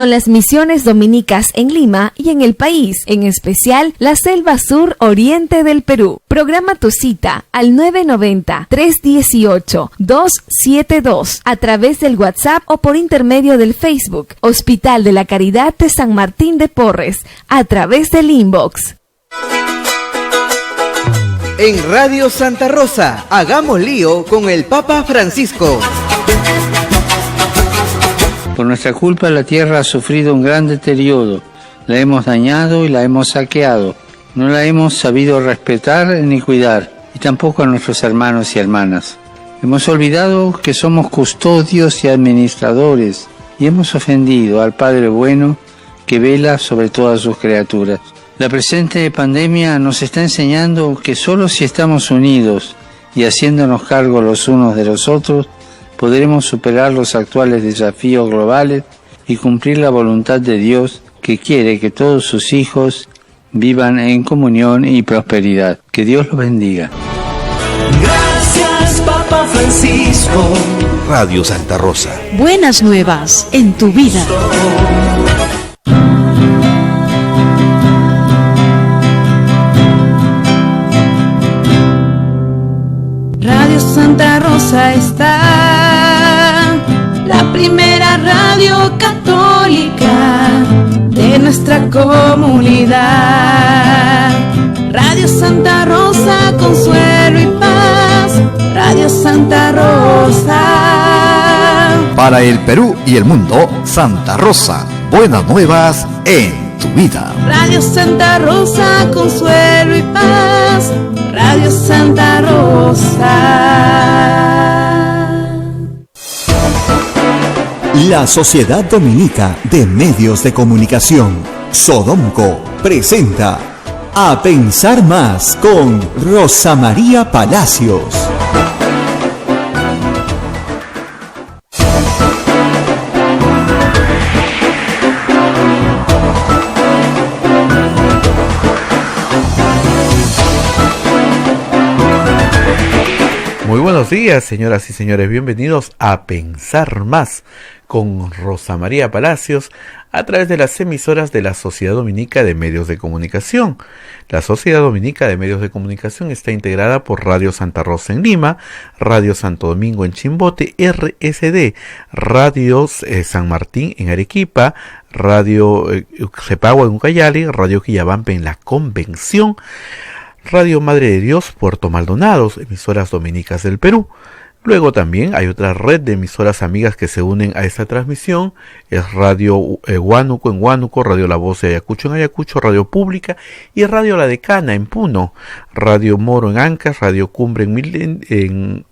Con las misiones dominicas en Lima y en el país, en especial la selva sur oriente del Perú. Programa tu cita al 990-318-272 a través del WhatsApp o por intermedio del Facebook Hospital de la Caridad de San Martín de Porres a través del inbox. En Radio Santa Rosa, hagamos lío con el Papa Francisco. Por nuestra culpa la tierra ha sufrido un gran deterioro. La hemos dañado y la hemos saqueado. No la hemos sabido respetar ni cuidar, y tampoco a nuestros hermanos y hermanas. Hemos olvidado que somos custodios y administradores, y hemos ofendido al Padre bueno que vela sobre todas sus criaturas. La presente pandemia nos está enseñando que solo si estamos unidos y haciéndonos cargo los unos de los otros, podremos superar los actuales desafíos globales y cumplir la voluntad de Dios que quiere que todos sus hijos vivan en comunión y prosperidad. Que Dios los bendiga. Gracias, Papa Francisco. Radio Santa Rosa. Buenas nuevas en tu vida. Radio Santa Rosa está, la primera radio católica de nuestra comunidad. Radio Santa Rosa, consuelo y paz. Radio Santa Rosa. Para el Perú y el mundo, Santa Rosa. Buenas nuevas en tu vida. Radio Santa Rosa, consuelo y paz. Radio Santa Rosa. La Sociedad Dominica de Medios de Comunicación, Sodomco, presenta A Pensar Más con Rosa María Palacios. Muy buenos días, señoras y señores, bienvenidos a Pensar Más con Rosa María Palacios a través de las emisoras de la Sociedad Dominica de Medios de Comunicación. La Sociedad Dominica de Medios de Comunicación está integrada por Radio Santa Rosa en Lima, Radio Santo Domingo en Chimbote, RSD, Radio San Martín en Arequipa, Radio Cepagua en Ucayali, Radio Quillabampe en La Convención, Radio Madre de Dios, Puerto Maldonado, emisoras dominicas del Perú. Luego también hay otra red de emisoras amigas que se unen a esta transmisión. Es Radio Huánuco en Huánuco, Radio La Voz de Ayacucho en Ayacucho, Radio Pública y Radio La Decana en Puno, Radio Moro en Ancas, Radio Cumbre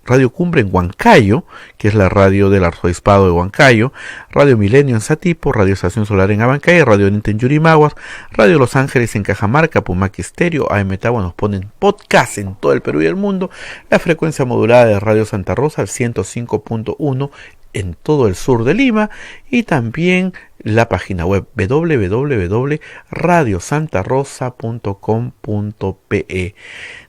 Radio Cumbre en Huancayo, que es la radio del Arzobispado de Huancayo, Radio Milenio en Satipo, Radio Estación Solar en Abancay, Radio Nente en Yurimaguas, Radio Los Ángeles en Cajamarca, Pumaque Estéreo, AM Tagua nos ponen podcast en todo el Perú y el mundo, la frecuencia modulada de Radio Santa Rosa al 105.1 en todo el sur de Lima y también la página web www.radiosantarosa.com.pe.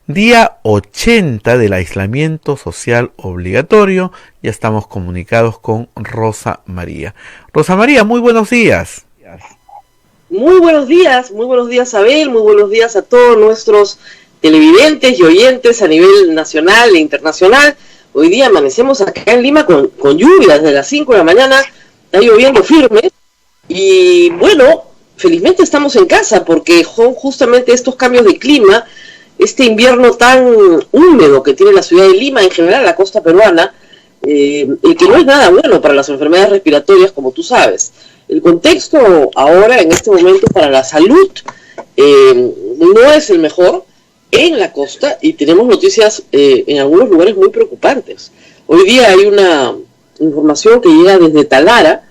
Día 80 del aislamiento social obligatorio. Ya estamos comunicados con Rosa María. Rosa María, muy buenos días. Muy buenos días Abel, muy buenos días a todos nuestros televidentes y oyentes a nivel nacional e internacional. Hoy día amanecemos acá en Lima con lluvia desde las 5 de la mañana, está lloviendo firme y bueno, felizmente estamos en casa porque justamente estos cambios de clima, este invierno tan húmedo que tiene la ciudad de Lima, en general la costa peruana, el que no es nada bueno para las enfermedades respiratorias, como tú sabes. El contexto ahora, en este momento, para la salud no es el mejor en la costa y tenemos noticias en algunos lugares muy preocupantes. Hoy día hay una información que llega desde Talara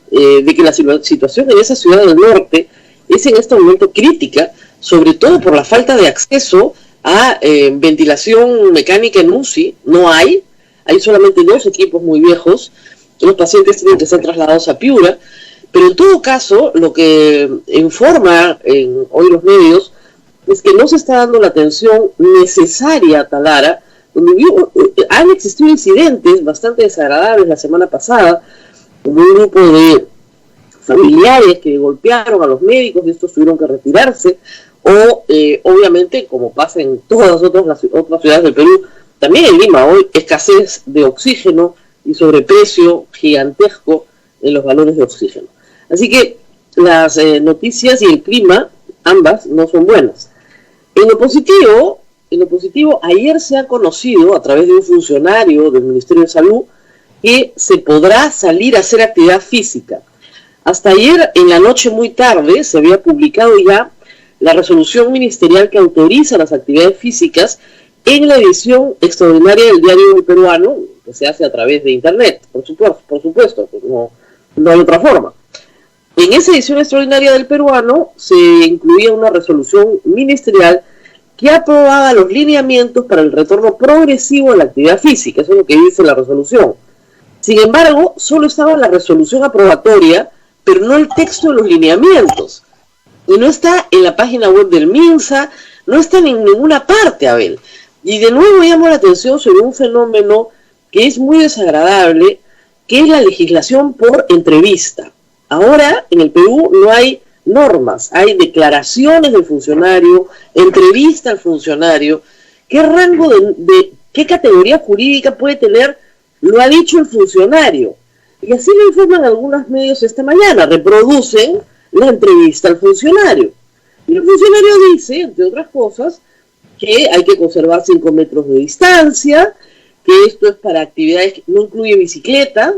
de que la situación en esa ciudad del norte es en este momento crítica, sobre todo por la falta de acceso a ventilación mecánica en UCI. No hay solamente 2 equipos muy viejos, los pacientes tienen que ser trasladados a Piura, pero en todo caso lo que informa hoy los medios es que no se está dando la atención necesaria a Talara, donde han existido incidentes bastante desagradables la semana pasada, con un grupo de familiares que golpearon a los médicos y estos tuvieron que retirarse, o obviamente, como pasa en todas las otras ciudades del Perú, también en Lima hoy, escasez de oxígeno y sobreprecio gigantesco en los valores de oxígeno. Así que las noticias y el clima, ambas, no son buenas. En lo positivo, ayer se ha conocido a través de un funcionario del Ministerio de Salud que se podrá salir a hacer actividad física. Hasta ayer, en la noche muy tarde, se había publicado ya la resolución ministerial que autoriza las actividades físicas en la edición extraordinaria del Diario El Peruano, que se hace a través de Internet, por supuesto, pues no hay otra forma. En esa edición extraordinaria del Peruano se incluía una resolución ministerial que aprobaba los lineamientos para el retorno progresivo de la actividad física, eso es lo que dice la resolución. Sin embargo, solo estaba la resolución aprobatoria, pero no el texto de los lineamientos. Y no está en la página web del MINSA, no está en ninguna parte, Abel. Y de nuevo llamo la atención sobre un fenómeno que es muy desagradable, que es la legislación por entrevista. Ahora, en el Perú no hay normas, hay declaraciones del funcionario, entrevista al funcionario. ¿Qué rango de qué categoría jurídica puede tener? Lo ha dicho el funcionario. Y así lo informan algunos medios esta mañana, reproducen la entrevista al funcionario. Y el funcionario dice, entre otras cosas, que hay que conservar 5 metros de distancia, que esto es para actividades que no incluye bicicleta,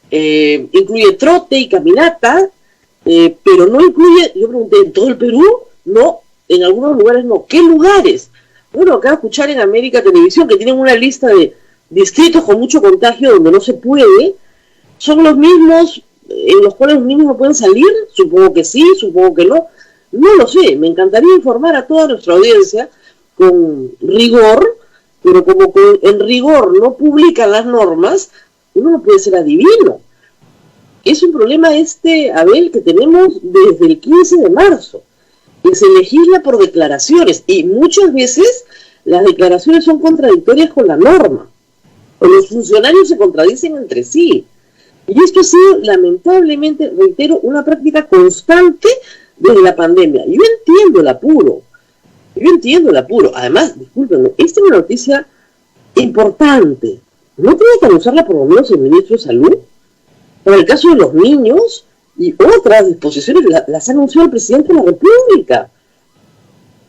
incluye trote y caminata, pero no incluye, yo pregunté, ¿en todo el Perú? No, en algunos lugares no. ¿Qué lugares? Bueno, acabo de escuchar en América Televisión que tienen una lista de distritos con mucho contagio donde no se puede. ¿Son los mismos en los cuales los niños no pueden salir? Supongo que sí, supongo que no. No lo sé, me encantaría informar a toda nuestra audiencia con rigor, pero como en rigor no publican las normas, uno no puede ser adivino. Es un problema Abel, que tenemos desde el 15 de marzo, que se legisla por declaraciones, y muchas veces las declaraciones son contradictorias con la norma, o los funcionarios se contradicen entre sí. Y esto ha sido, lamentablemente, reitero, una práctica constante desde la pandemia. Yo entiendo el apuro. Además, discúlpenme, esta es una noticia importante. ¿No tiene que anunciarla por lo menos el ministro de Salud? Para el caso de los niños y otras disposiciones las ha anunciado el presidente de la República.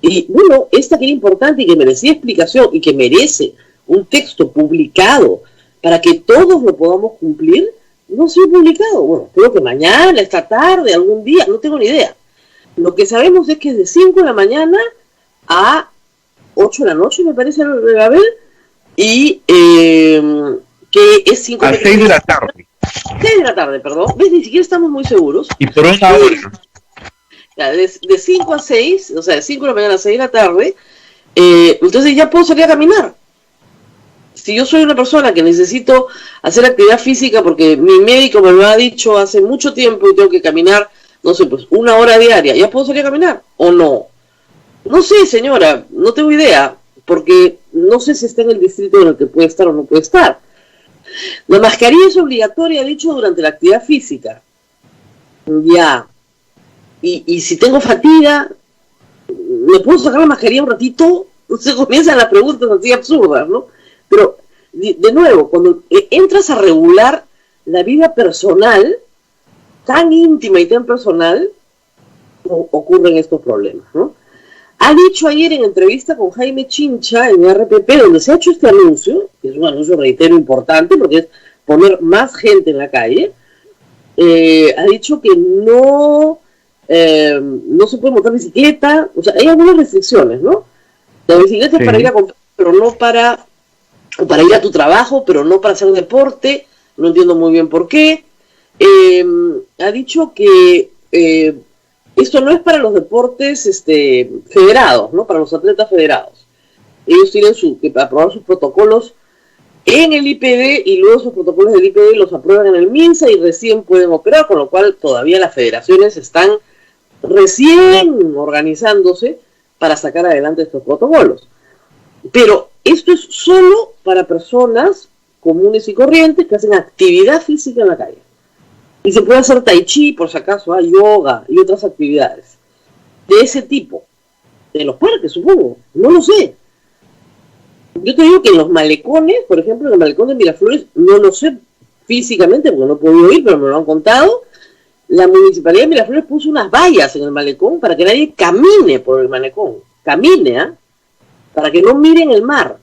Y bueno, esta que era importante y que merecía explicación y que merece un texto publicado para que todos lo podamos cumplir, no se ha publicado. Bueno, creo que mañana, esta tarde, algún día, no tengo ni idea. Lo que sabemos es que es de 5 de la mañana a 8 de la noche, me parece, Abel, y que es 5 a 6 de la tarde. 6 de la tarde, perdón. ¿Ves? Ni siquiera estamos muy seguros. Y por una hora. De 5 a 6, o sea, de 5 de la mañana a 6 de la tarde, entonces ya puedo salir a caminar. Si yo soy una persona que necesito hacer actividad física porque mi médico me lo ha dicho hace mucho tiempo y tengo que caminar, no sé, pues 1 hora diaria, ¿ya puedo salir a caminar o no? No sé, señora, no tengo idea, porque no sé si está en el distrito en el que puede estar o no puede estar. La mascarilla es obligatoria, ha dicho, durante la actividad física. Ya. Y si tengo fatiga, ¿me puedo sacar la mascarilla un ratito? Se comienzan las preguntas así absurdas, ¿no? Pero, de nuevo, cuando entras a regular la vida personal, tan íntima y tan personal, ocurren estos problemas, ¿no? Ha dicho ayer en entrevista con Jaime Chincha en RPP, donde se ha hecho este anuncio, que es un anuncio, reitero, importante, porque es poner más gente en la calle, ha dicho que no se puede montar bicicleta, o sea, hay algunas restricciones, ¿no? La bicicleta es para ir a comprar, pero no para ir a tu trabajo, pero no para hacer deporte, no entiendo muy bien por qué. Ha dicho que esto no es para los deportes federados, ¿no? Para los atletas federados. Ellos tienen que aprobar sus protocolos en el IPD y luego sus protocolos del IPD los aprueban en el MINSA y recién pueden operar, con lo cual todavía las federaciones están recién organizándose para sacar adelante estos protocolos. Pero esto es solo para personas comunes y corrientes que hacen actividad física en la calle. Y se puede hacer tai chi, por si acaso, yoga y otras actividades de ese tipo. De los parques, supongo. No lo sé. Yo te digo que en los malecones, por ejemplo, en el malecón de Miraflores, no lo sé físicamente porque no he podido ir, pero me lo han contado. La Municipalidad de Miraflores puso unas vallas en el malecón para que nadie camine por el malecón. Camine, para que no miren el mar.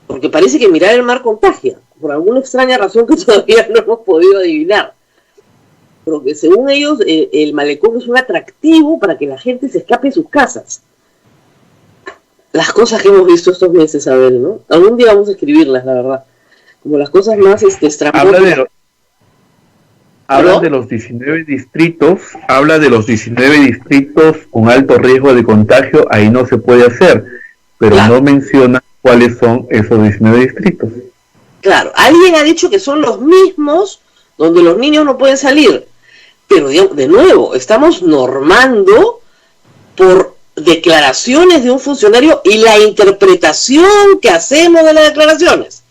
Porque parece que mirar el mar contagia, por alguna extraña razón que todavía no hemos podido adivinar. Pero que según ellos, el malecón es un atractivo para que la gente se escape de sus casas. Las cosas que hemos visto estos meses, Abel, ¿no? Algún día vamos a escribirlas, la verdad. Como las cosas más estrambóticas. Habla de los 19 distritos, con alto riesgo de contagio, ahí no se puede hacer, pero no menciona cuáles son esos 19 distritos. Claro, alguien ha dicho que son los mismos donde los niños no pueden salir, pero de nuevo, estamos normando por declaraciones de un funcionario y la interpretación que hacemos de las declaraciones.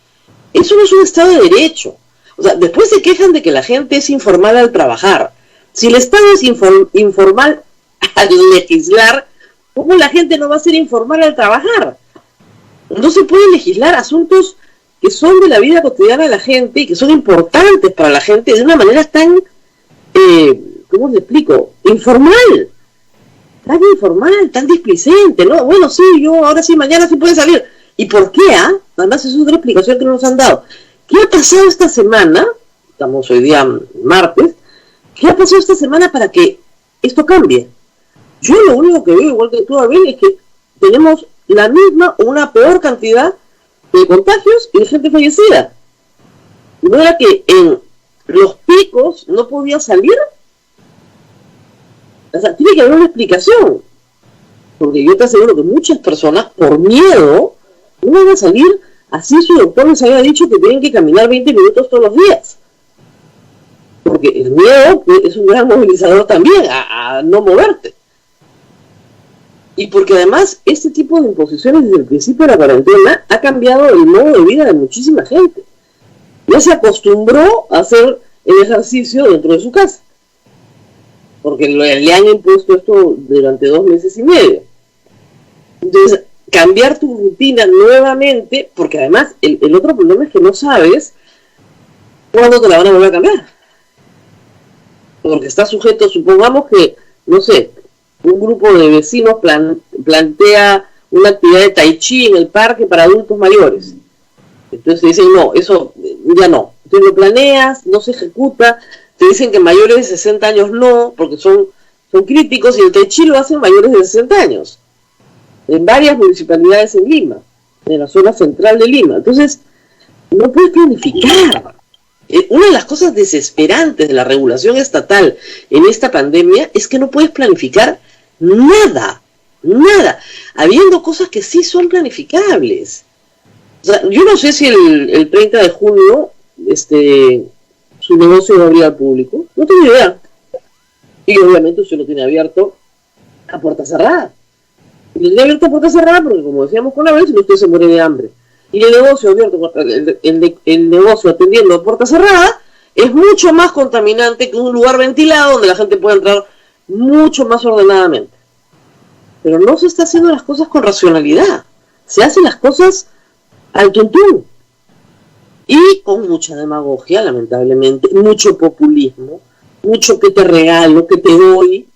Eso no es un Estado de Derecho. O sea, después se quejan de que la gente es informal al trabajar. Si el Estado es informal al legislar, ¿cómo la gente no va a ser informal al trabajar? No se puede legislar asuntos que son de la vida cotidiana de la gente y que son importantes para la gente de una manera tan, ¿cómo le explico? Informal, tan displicente, ¿no? Bueno, sí, ahora sí, mañana sí puede salir. ¿Y por qué, Además, es otra explicación que no nos han dado. ¿Qué ha pasado esta semana? Estamos hoy día martes. ¿Qué ha pasado esta semana para que esto cambie? Yo lo único que veo, igual que tú, Abel, es que tenemos la misma o una peor cantidad de contagios y de gente fallecida. ¿No era que en los picos no podía salir? O sea, tiene que haber una explicación. Porque yo te aseguro que muchas personas, por miedo, no van a salir. Así su doctor les había dicho que tienen que caminar 20 minutos todos los días. Porque el miedo es un gran movilizador también a no moverte. Y porque además este tipo de imposiciones desde el principio de la cuarentena ha cambiado el modo de vida de muchísima gente. Ya se acostumbró a hacer el ejercicio dentro de su casa. Porque le han impuesto esto durante 2 meses y medio. Entonces, cambiar tu rutina nuevamente, porque además el otro problema es que no sabes cuándo te la van a volver a cambiar. Porque está sujeto, supongamos que, no sé, un grupo de vecinos plantea una actividad de tai chi en el parque para adultos mayores. Entonces te dicen, no, eso ya no. Tú lo planeas, no se ejecuta, te dicen que mayores de 60 años no, porque son críticos, y el tai chi lo hacen mayores de 60 años. En varias municipalidades en Lima, en la zona central de Lima. Entonces, no puedes planificar. Una de las cosas desesperantes de la regulación estatal en esta pandemia es que no puedes planificar nada, habiendo cosas que sí son planificables. O sea, yo no sé si el 30 de junio su negocio va a abrir al público, no tengo idea. Y obviamente usted lo tiene abierto a puerta cerrada. Y lo tiene abierto a puerta cerrada porque, como decíamos con la vez, usted se muere de hambre. Y el negocio abierto, el negocio atendiendo a puerta cerrada, es mucho más contaminante que un lugar ventilado donde la gente puede entrar mucho más ordenadamente. Pero no se está haciendo las cosas con racionalidad. Se hacen las cosas al tuntún. Y con mucha demagogia, lamentablemente, mucho populismo, mucho que te regalo, que te doy,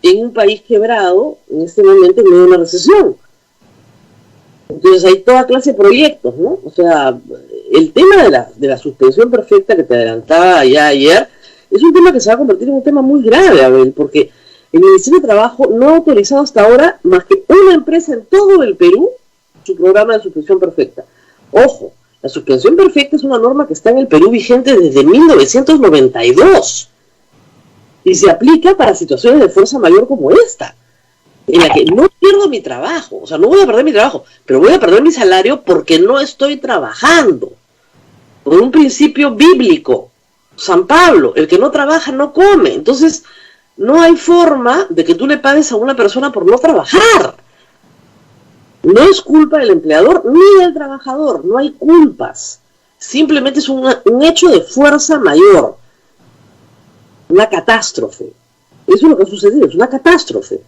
en un país quebrado, en este momento, en medio de una recesión. Entonces hay toda clase de proyectos, ¿no? O sea, el tema de la suspensión perfecta que te adelantaba ya ayer, es un tema que se va a convertir en un tema muy grave, Abel, porque el Ministerio de Trabajo no ha autorizado hasta ahora más que una empresa en todo el Perú su programa de suspensión perfecta. Ojo, la suspensión perfecta es una norma que está en el Perú vigente desde 1992 y se aplica para situaciones de fuerza mayor como esta, en la que no pierdo mi trabajo, o sea, no voy a perder mi trabajo, pero voy a perder mi salario porque no estoy trabajando. Por un principio bíblico, San Pablo, el que no trabaja no come. Entonces, no hay forma de que tú le pagues a una persona por no trabajar. No es culpa del empleador ni del trabajador, no hay culpas. Simplemente es un hecho de fuerza mayor. Una catástrofe. Eso es lo que ha sucedido, es una catástrofe.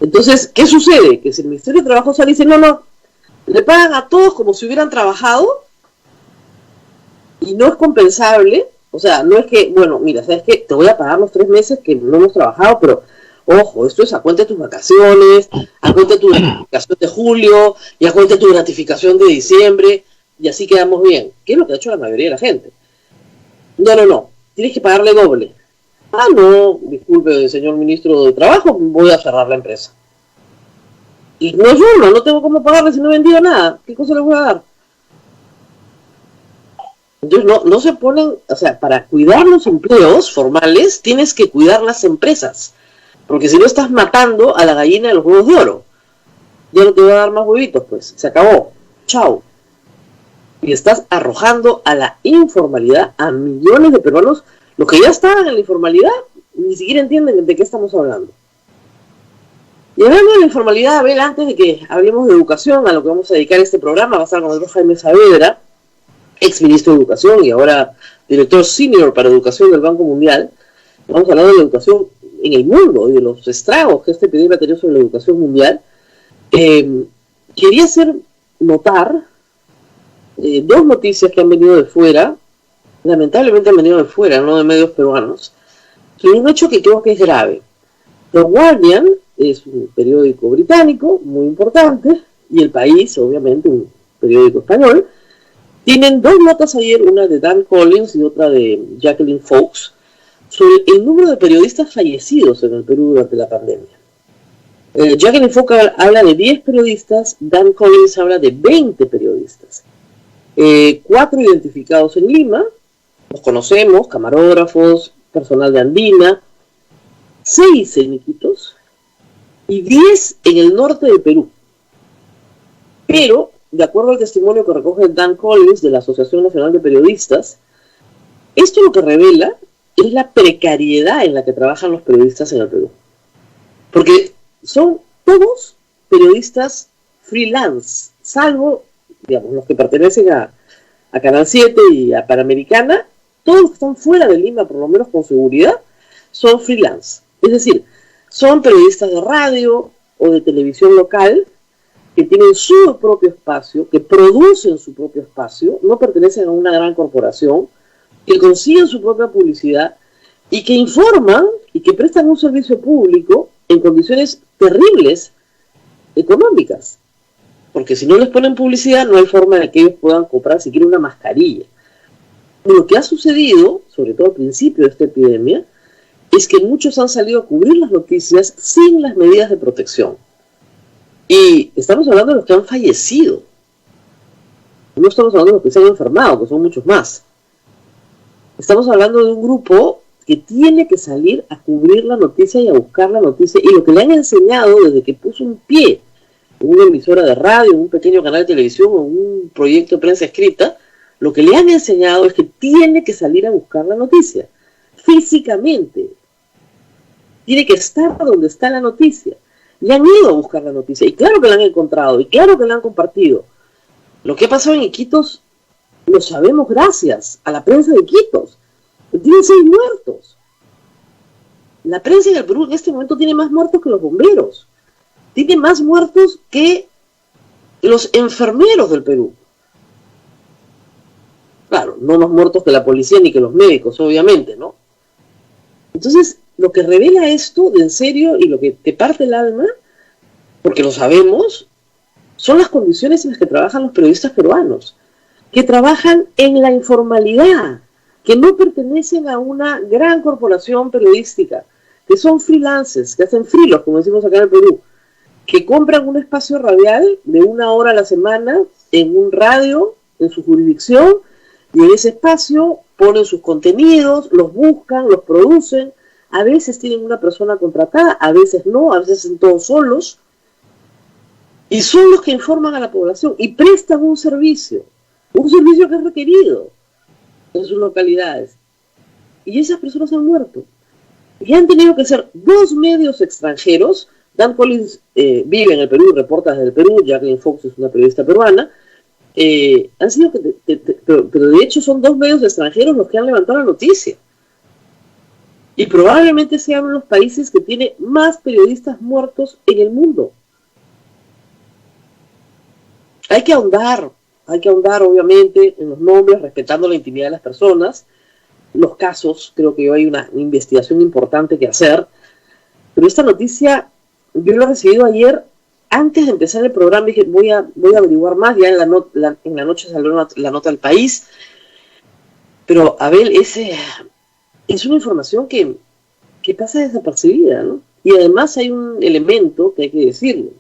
Entonces, ¿qué sucede? Que si el Ministerio de Trabajo sale y dice, no, le pagan a todos como si hubieran trabajado y no es compensable, o sea, no es que, bueno, mira, ¿sabes qué? Te voy a pagar los 3 meses que no hemos trabajado, pero ojo, esto es a cuenta de tus vacaciones, a cuenta de tu gratificación de julio y a cuenta de tu gratificación de diciembre, y así quedamos bien. ¿Qué es lo que ha hecho la mayoría de la gente? No, tienes que pagarle doble. Ah, no, disculpe, señor ministro de Trabajo, voy a cerrar la empresa. Y no es uno, no tengo cómo pagarle si no he vendido nada. ¿Qué cosa le voy a dar? Entonces no se ponen, o sea, para cuidar los empleos formales tienes que cuidar las empresas. Porque si no estás matando a la gallina de los huevos de oro. Ya no te voy a dar más huevitos, pues. Se acabó. Chao. Y estás arrojando a la informalidad a millones de peruanos. Los que ya estaban en la informalidad ni siquiera entienden de qué estamos hablando. Y hablando de la informalidad, Abel, antes de que hablemos de educación, a lo que vamos a dedicar este programa, va a estar con nosotros Jaime Saavedra, ex ministro de Educación y ahora director senior para Educación del Banco Mundial. Vamos a hablar de la educación en el mundo y de los estragos que esta epidemia ha tenido sobre la educación mundial. Quería hacer notar 2 noticias que han venido de fuera, lamentablemente han venido de fuera, no de medios peruanos, sobre un hecho que creo que es grave. The Guardian es un periódico británico muy importante, y El País, obviamente, un periódico español, tienen 2 notas ayer, una de Dan Collins y otra de Jacqueline Fox, sobre el número de periodistas fallecidos en el Perú durante la pandemia. Jacqueline Fox habla de 10 periodistas, Dan Collins habla de 20 periodistas. 4 identificados en Lima, los conocemos, camarógrafos, personal de Andina, 6 en Iquitos y 10 en el norte del Perú. Pero, de acuerdo al testimonio que recoge Dan Collins de la Asociación Nacional de Periodistas, esto lo que revela es la precariedad en la que trabajan los periodistas en el Perú. Porque son todos periodistas freelance, salvo, digamos, los que pertenecen a Canal 7 y a Panamericana. Todos los que están fuera de Lima, por lo menos con seguridad, son freelance. Es decir, son periodistas de radio o de televisión local que tienen su propio espacio, que producen su propio espacio, no pertenecen a una gran corporación, que consiguen su propia publicidad y que informan y que prestan un servicio público en condiciones terribles económicas. Porque si no les ponen publicidad, no hay forma de que ellos puedan comprar siquiera una mascarilla. Lo que ha sucedido, sobre todo al principio de esta epidemia, es que muchos han salido a cubrir las noticias sin las medidas de protección. Y estamos hablando de los que han fallecido. No estamos hablando de los que se han enfermado, que son muchos más. Estamos hablando de un grupo que tiene que salir a cubrir la noticia y a buscar la noticia. Y lo que le han enseñado desde que puso un pie en una emisora de radio, en un pequeño canal de televisión o un proyecto de prensa escrita, lo que le han enseñado es que tiene que salir a buscar la noticia, físicamente. Tiene que estar donde está la noticia. Y han ido a buscar la noticia, y claro que la han encontrado, y claro que la han compartido. Lo que ha pasado en Iquitos lo sabemos gracias a la prensa de Iquitos. Tienen 6 muertos. La prensa en el Perú en este momento tiene más muertos que los bomberos. Tiene más muertos que los enfermeros del Perú. Claro, no más muertos que la policía ni que los médicos, obviamente, ¿no? Entonces, lo que revela esto de en serio y lo que te parte el alma, porque lo sabemos, son las condiciones en las que trabajan los periodistas peruanos, que trabajan en la informalidad, que no pertenecen a una gran corporación periodística, que son freelancers, que hacen frilos, como decimos acá en el Perú, que compran un espacio radial de 1 hora a la semana en un radio, en su jurisdicción, y en ese espacio ponen sus contenidos, los buscan, los producen. A veces tienen una persona contratada, a veces no, a veces son todos solos. Y son los que informan a la población y prestan un servicio que es requerido en sus localidades. Y esas personas han muerto. Y han tenido que ser 2 medios extranjeros. Dan Collins vive en el Perú, reporta desde el Perú. Jacqueline Fox es una periodista peruana. Han sido, pero de hecho son 2 medios extranjeros los que han levantado la noticia. Y probablemente sea uno de los países que tiene más periodistas muertos en el mundo. Hay que ahondar obviamente en los nombres, respetando la intimidad de las personas. Los casos, creo que hay una investigación importante que hacer. Pero esta noticia, yo la he recibido ayer, antes de empezar el programa, dije, voy a averiguar más, ya en la noche salió la nota del País. Pero, Abel, es una información que pasa desapercibida, ¿no? Y además hay un elemento que hay que decirlo.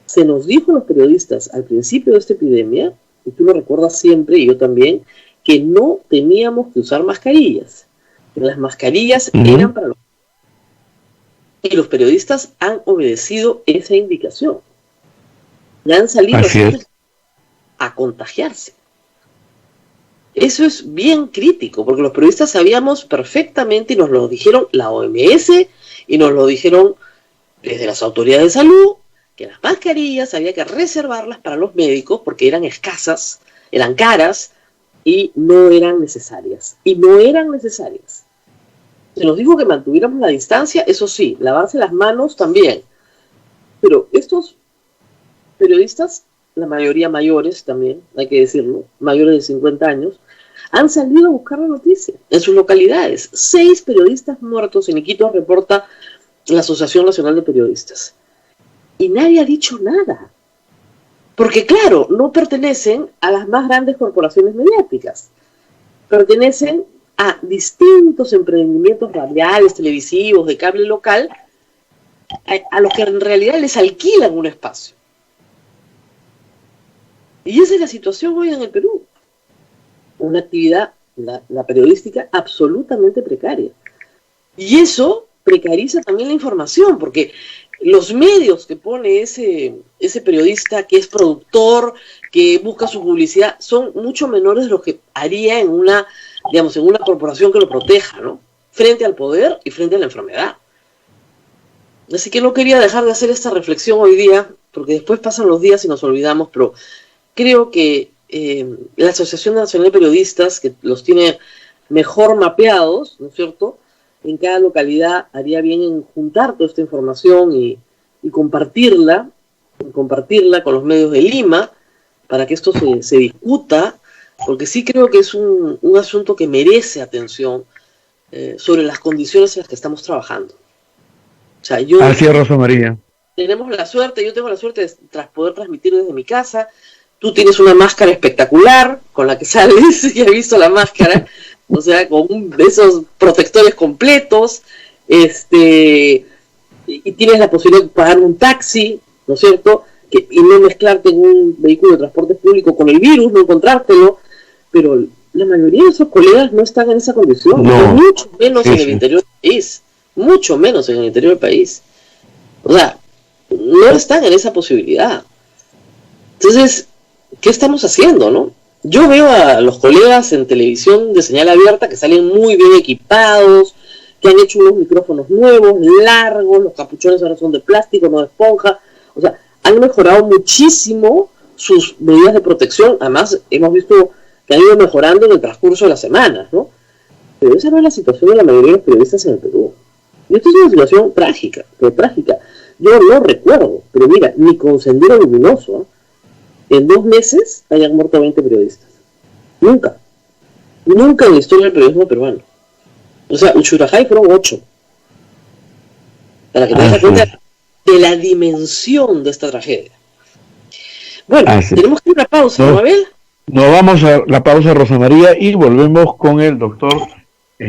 Se nos dijo a los periodistas al principio de esta epidemia, y tú lo recuerdas siempre, y yo también, que no teníamos que usar mascarillas. Que las mascarillas eran para los... Y los periodistas han obedecido esa indicación. Y han salido a contagiarse. Eso es bien crítico, porque los periodistas sabíamos perfectamente, y nos lo dijeron la OMS, y nos lo dijeron desde las autoridades de salud, que las mascarillas había que reservarlas para los médicos, porque eran escasas, eran caras, y no eran necesarias. Se nos dijo que mantuviéramos la distancia, eso sí, lavarse las manos también. Pero estos periodistas, la mayoría mayores también, hay que decirlo, mayores de 50 años, han salido a buscar la noticia en sus localidades. 6 periodistas muertos en Iquitos, reporta la Asociación Nacional de Periodistas. Y nadie ha dicho nada. Porque claro, no pertenecen a las más grandes corporaciones mediáticas. Pertenecen a distintos emprendimientos radiales, televisivos, de cable local, a los que en realidad les alquilan un espacio. Y esa es la situación hoy en el Perú. Una actividad, la periodística, absolutamente precaria. Y eso precariza también la información, porque los medios que pone ese periodista, que es productor, que busca su publicidad, son mucho menores de lo que haría en una corporación que lo proteja, ¿no? Frente al poder y frente a la enfermedad. Así que no quería dejar de hacer esta reflexión hoy día, porque después pasan los días y nos olvidamos, pero creo que la Asociación Nacional de Periodistas, que los tiene mejor mapeados, ¿no es cierto?, en cada localidad haría bien en juntar toda esta información y compartirla con los medios de Lima, para que esto se discuta, porque sí creo que es un asunto que merece atención sobre las condiciones en las que estamos trabajando. O sea, así es, Rosa María. Yo tengo la suerte de poder transmitir desde mi casa. Tú tienes una máscara espectacular con la que sales, ya he visto la máscara, o sea, con esos protectores completos, y tienes la posibilidad de pagar un taxi, ¿no es cierto?, y no mezclarte en un vehículo de transporte público con el virus, no encontrártelo, pero la mayoría de esos colegas no están en esa condición, mucho menos en el interior del país, mucho menos en el interior del país. O sea, no están en esa posibilidad. Entonces, ¿qué estamos haciendo, no? Yo veo a los colegas en televisión de señal abierta que salen muy bien equipados, que han hecho unos micrófonos nuevos, largos, los capuchones ahora son de plástico, no de esponja. O sea, han mejorado muchísimo sus medidas de protección. Además, hemos visto que han ido mejorando en el transcurso de las semanas, ¿no? Pero esa no es la situación de la mayoría de los periodistas en el Perú. Y esto es una situación trágica. Yo no recuerdo, pero mira, ni con Sendero Luminoso, en 2 meses hayan muerto 20 periodistas. Nunca en la historia del periodismo peruano. O sea, Uchurajay fueron 8. Para que te des cuenta de la dimensión de esta tragedia. Bueno, tenemos que ir a una pausa, ¿no, Abel? Nos vamos a la pausa, Rosa María, y volvemos con el doctor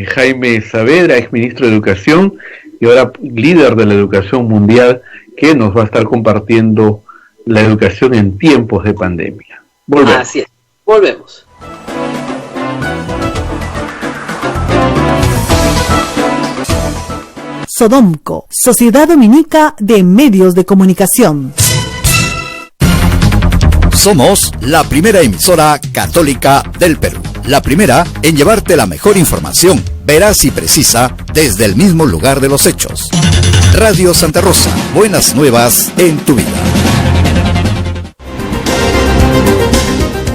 Jaime Saavedra, exministro de Educación y ahora líder de la educación mundial, que nos va a estar compartiendo la educación en tiempos de pandemia. Volvemos. Así es, volvemos. Sodomco, Sociedad Dominica de Medios de Comunicación. Somos la primera emisora católica del Perú. La primera en llevarte la mejor información, veraz y precisa, desde el mismo lugar de los hechos. Radio Santa Rosa, buenas nuevas en tu vida.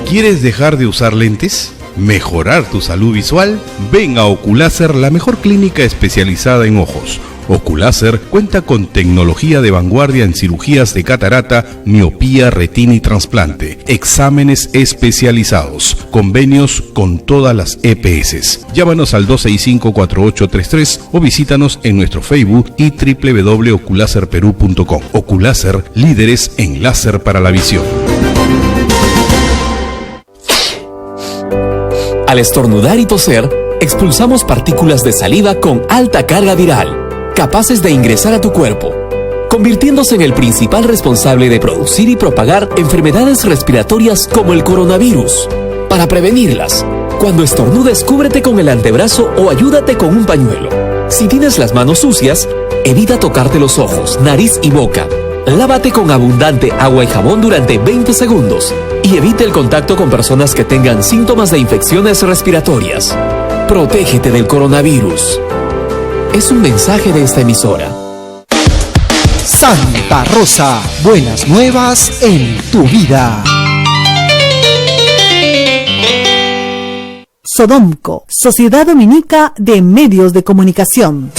¿Quieres dejar de usar lentes? ¿Mejorar tu salud visual? Ven a Oculáser, la mejor clínica especializada en ojos. Oculáser cuenta con tecnología de vanguardia en cirugías de catarata, miopía, retina y trasplante, exámenes especializados, convenios con todas las EPS. Llámanos al 265-4833 o visítanos en nuestro Facebook y www.oculaserperú.com. Oculáser, líderes en láser para la visión. Al estornudar y toser, expulsamos partículas de saliva con alta carga viral, capaces de ingresar a tu cuerpo, convirtiéndose en el principal responsable de producir y propagar enfermedades respiratorias como el coronavirus. Para prevenirlas, cuando estornudes, cúbrete con el antebrazo o ayúdate con un pañuelo. Si tienes las manos sucias, evita tocarte los ojos, nariz y boca. Lávate con abundante agua y jabón durante 20 segundos y evita el contacto con personas que tengan síntomas de infecciones respiratorias. Protégete del coronavirus. Es un mensaje de esta emisora. Santa Rosa, buenas nuevas en tu vida. Sodomco, Sociedad Dominica de Medios de Comunicación.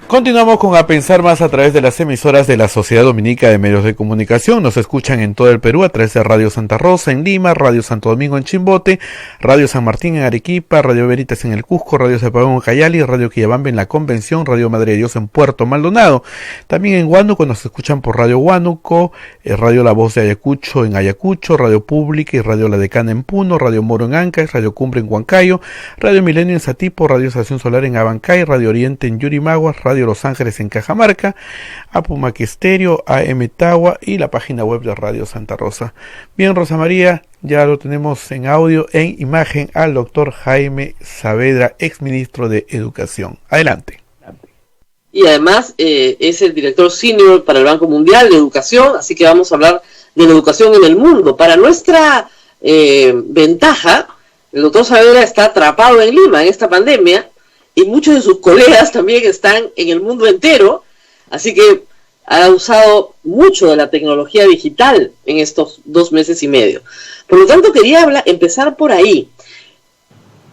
Continuamos con A Pensar Más a través de las emisoras de la Sociedad Dominica de Medios de Comunicación. Nos escuchan en todo el Perú a través de Radio Santa Rosa en Lima, Radio Santo Domingo en Chimbote, Radio San Martín en Arequipa, Radio Veritas en el Cusco, Radio Cepagón en Cayali, Radio Quillabamba en la Convención, Radio Madre de Dios en Puerto Maldonado. También en Huánuco nos escuchan por Radio Huánuco, Radio La Voz de Ayacucho en Ayacucho, Radio Pública y Radio La Decana en Puno, Radio Moro en Ancash, Radio Cumbre en Huancayo, Radio Milenio en Satipo, Radio Estación Solar en Abancay, Radio Oriente en Yurimaguas, Radio Los Ángeles en Cajamarca, Apumaque Estéreo, AM Tagua y la página web de Radio Santa Rosa. Bien, Rosa María, ya lo tenemos en audio, en imagen, al doctor Jaime Saavedra, exministro de Educación. Adelante. Y además es el director senior para el Banco Mundial de Educación, así que vamos a hablar de la educación en el mundo. Para nuestra ventaja, el doctor Saavedra está atrapado en Lima en esta pandemia, y muchos de sus colegas también están en el mundo entero, así que ha usado mucho de la tecnología digital en estos 2 meses y medio. Por lo tanto, quería empezar por ahí.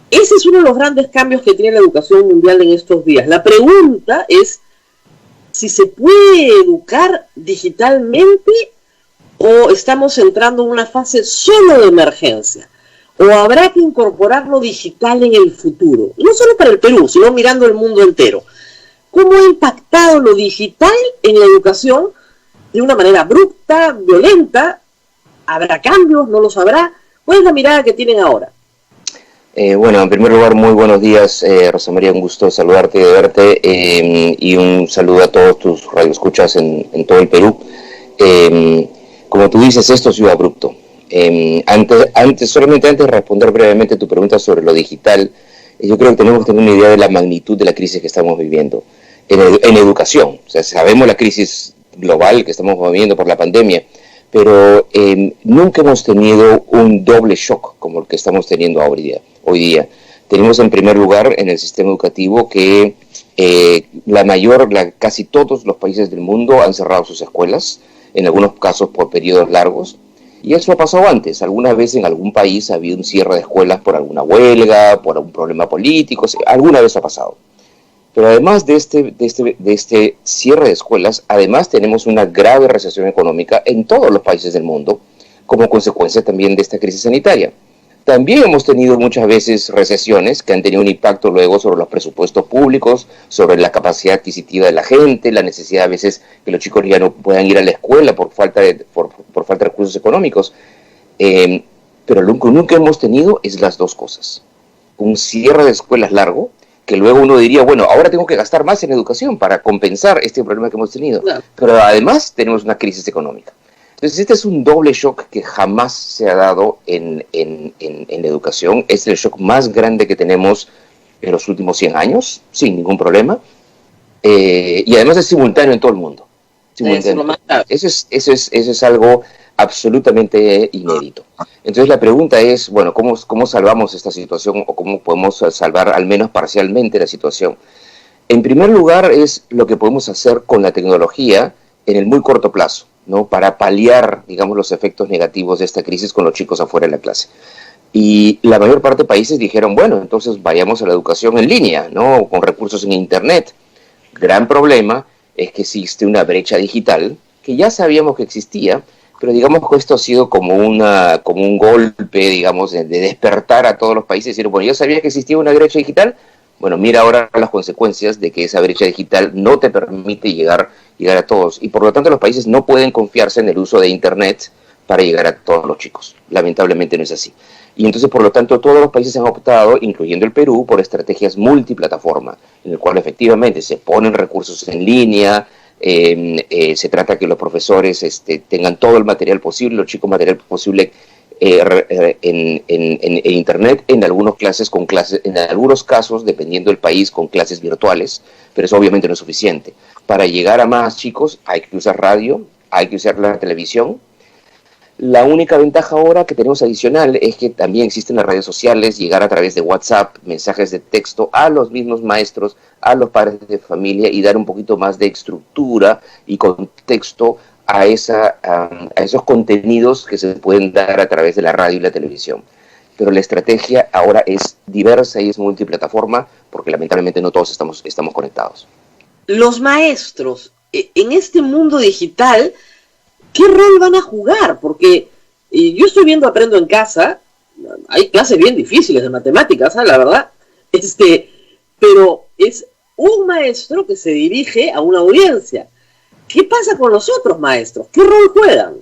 Ese es uno de los grandes cambios que tiene la educación mundial en estos días. La pregunta es si se puede educar digitalmente o estamos entrando en una fase solo de emergencia. ¿O habrá que incorporar lo digital en el futuro? No solo para el Perú, sino mirando el mundo entero. ¿Cómo ha impactado lo digital en la educación de una manera abrupta, violenta? ¿Habrá cambios? ¿No los habrá? ¿Cuál es la mirada que tienen ahora? Bueno, en primer lugar, muy buenos días, Rosa María, un gusto saludarte y de verte, y un saludo a todos tus radioescuchas en todo el Perú. Como tú dices, esto ha sido abrupto. Solamente antes de responder brevemente tu pregunta sobre lo digital, yo creo que tenemos que tener una idea de la magnitud de la crisis que estamos viviendo en educación. O sea, sabemos la crisis global que estamos viviendo por la pandemia, pero nunca hemos tenido un doble shock como el que estamos teniendo hoy día. Tenemos en primer lugar en el sistema educativo que casi todos los países del mundo han cerrado sus escuelas, en algunos casos por periodos largos. Y eso ha pasado antes. Alguna vez en algún país ha habido un cierre de escuelas por alguna huelga, por algún problema político. Alguna vez ha pasado. Pero además de este cierre de escuelas, además tenemos una grave recesión económica en todos los países del mundo, como consecuencia también de esta crisis sanitaria. También hemos tenido muchas veces recesiones que han tenido un impacto luego sobre los presupuestos públicos, sobre la capacidad adquisitiva de la gente, la necesidad a veces que los chicos ya no puedan ir a la escuela por falta de recursos económicos. Pero lo que nunca hemos tenido es las dos cosas. Un cierre de escuelas largo, que luego uno diría, bueno, ahora tengo que gastar más en educación para compensar este problema que hemos tenido. Pero además tenemos una crisis económica. Entonces este es un doble shock que jamás se ha dado en la educación. Es el shock más grande que tenemos en los últimos 100 años, sin ningún problema. Y además es simultáneo en todo el mundo. Eso es algo absolutamente inédito. Entonces la pregunta es, bueno, ¿cómo salvamos esta situación o cómo podemos salvar al menos parcialmente la situación? En primer lugar es lo que podemos hacer con la tecnología en el muy corto plazo, ¿no? Para paliar, digamos, los efectos negativos de esta crisis con los chicos afuera de la clase. Y la mayor parte de países dijeron, bueno, entonces vayamos a la educación en línea, ¿no? Con recursos en Internet. Gran problema es que existe una brecha digital que ya sabíamos que existía, pero digamos que esto ha sido como un golpe, digamos, de despertar a todos los países y decir, bueno, yo sabía que existía una brecha digital, bueno, mira ahora las consecuencias de que esa brecha digital no te permite llegar a todos. Y por lo tanto los países no pueden confiarse en el uso de Internet para llegar a todos los chicos. Lamentablemente no es así. Y entonces, por lo tanto, todos los países han optado, incluyendo el Perú, por estrategias multiplataforma, en el cual efectivamente se ponen recursos en línea, se trata que los profesores tengan todo el material posible, los chicos material posible en Internet, en algunos casos, dependiendo del país, con clases virtuales, pero eso obviamente no es suficiente. Para llegar a más chicos hay que usar radio, hay que usar la televisión. La única ventaja ahora que tenemos adicional es que también existen las redes sociales, llegar a través de WhatsApp, mensajes de texto a los mismos maestros, a los padres de familia y dar un poquito más de estructura y contexto a esos contenidos que se pueden dar a través de la radio y la televisión. Pero la estrategia ahora es diversa y es multiplataforma porque lamentablemente no todos estamos conectados. Los maestros en este mundo digital, ¿qué rol van a jugar? Porque yo estoy viendo Aprendo en Casa, hay clases bien difíciles de matemáticas, la verdad, pero es un maestro que se dirige a una audiencia. ¿Qué pasa con los otros maestros? ¿Qué rol juegan?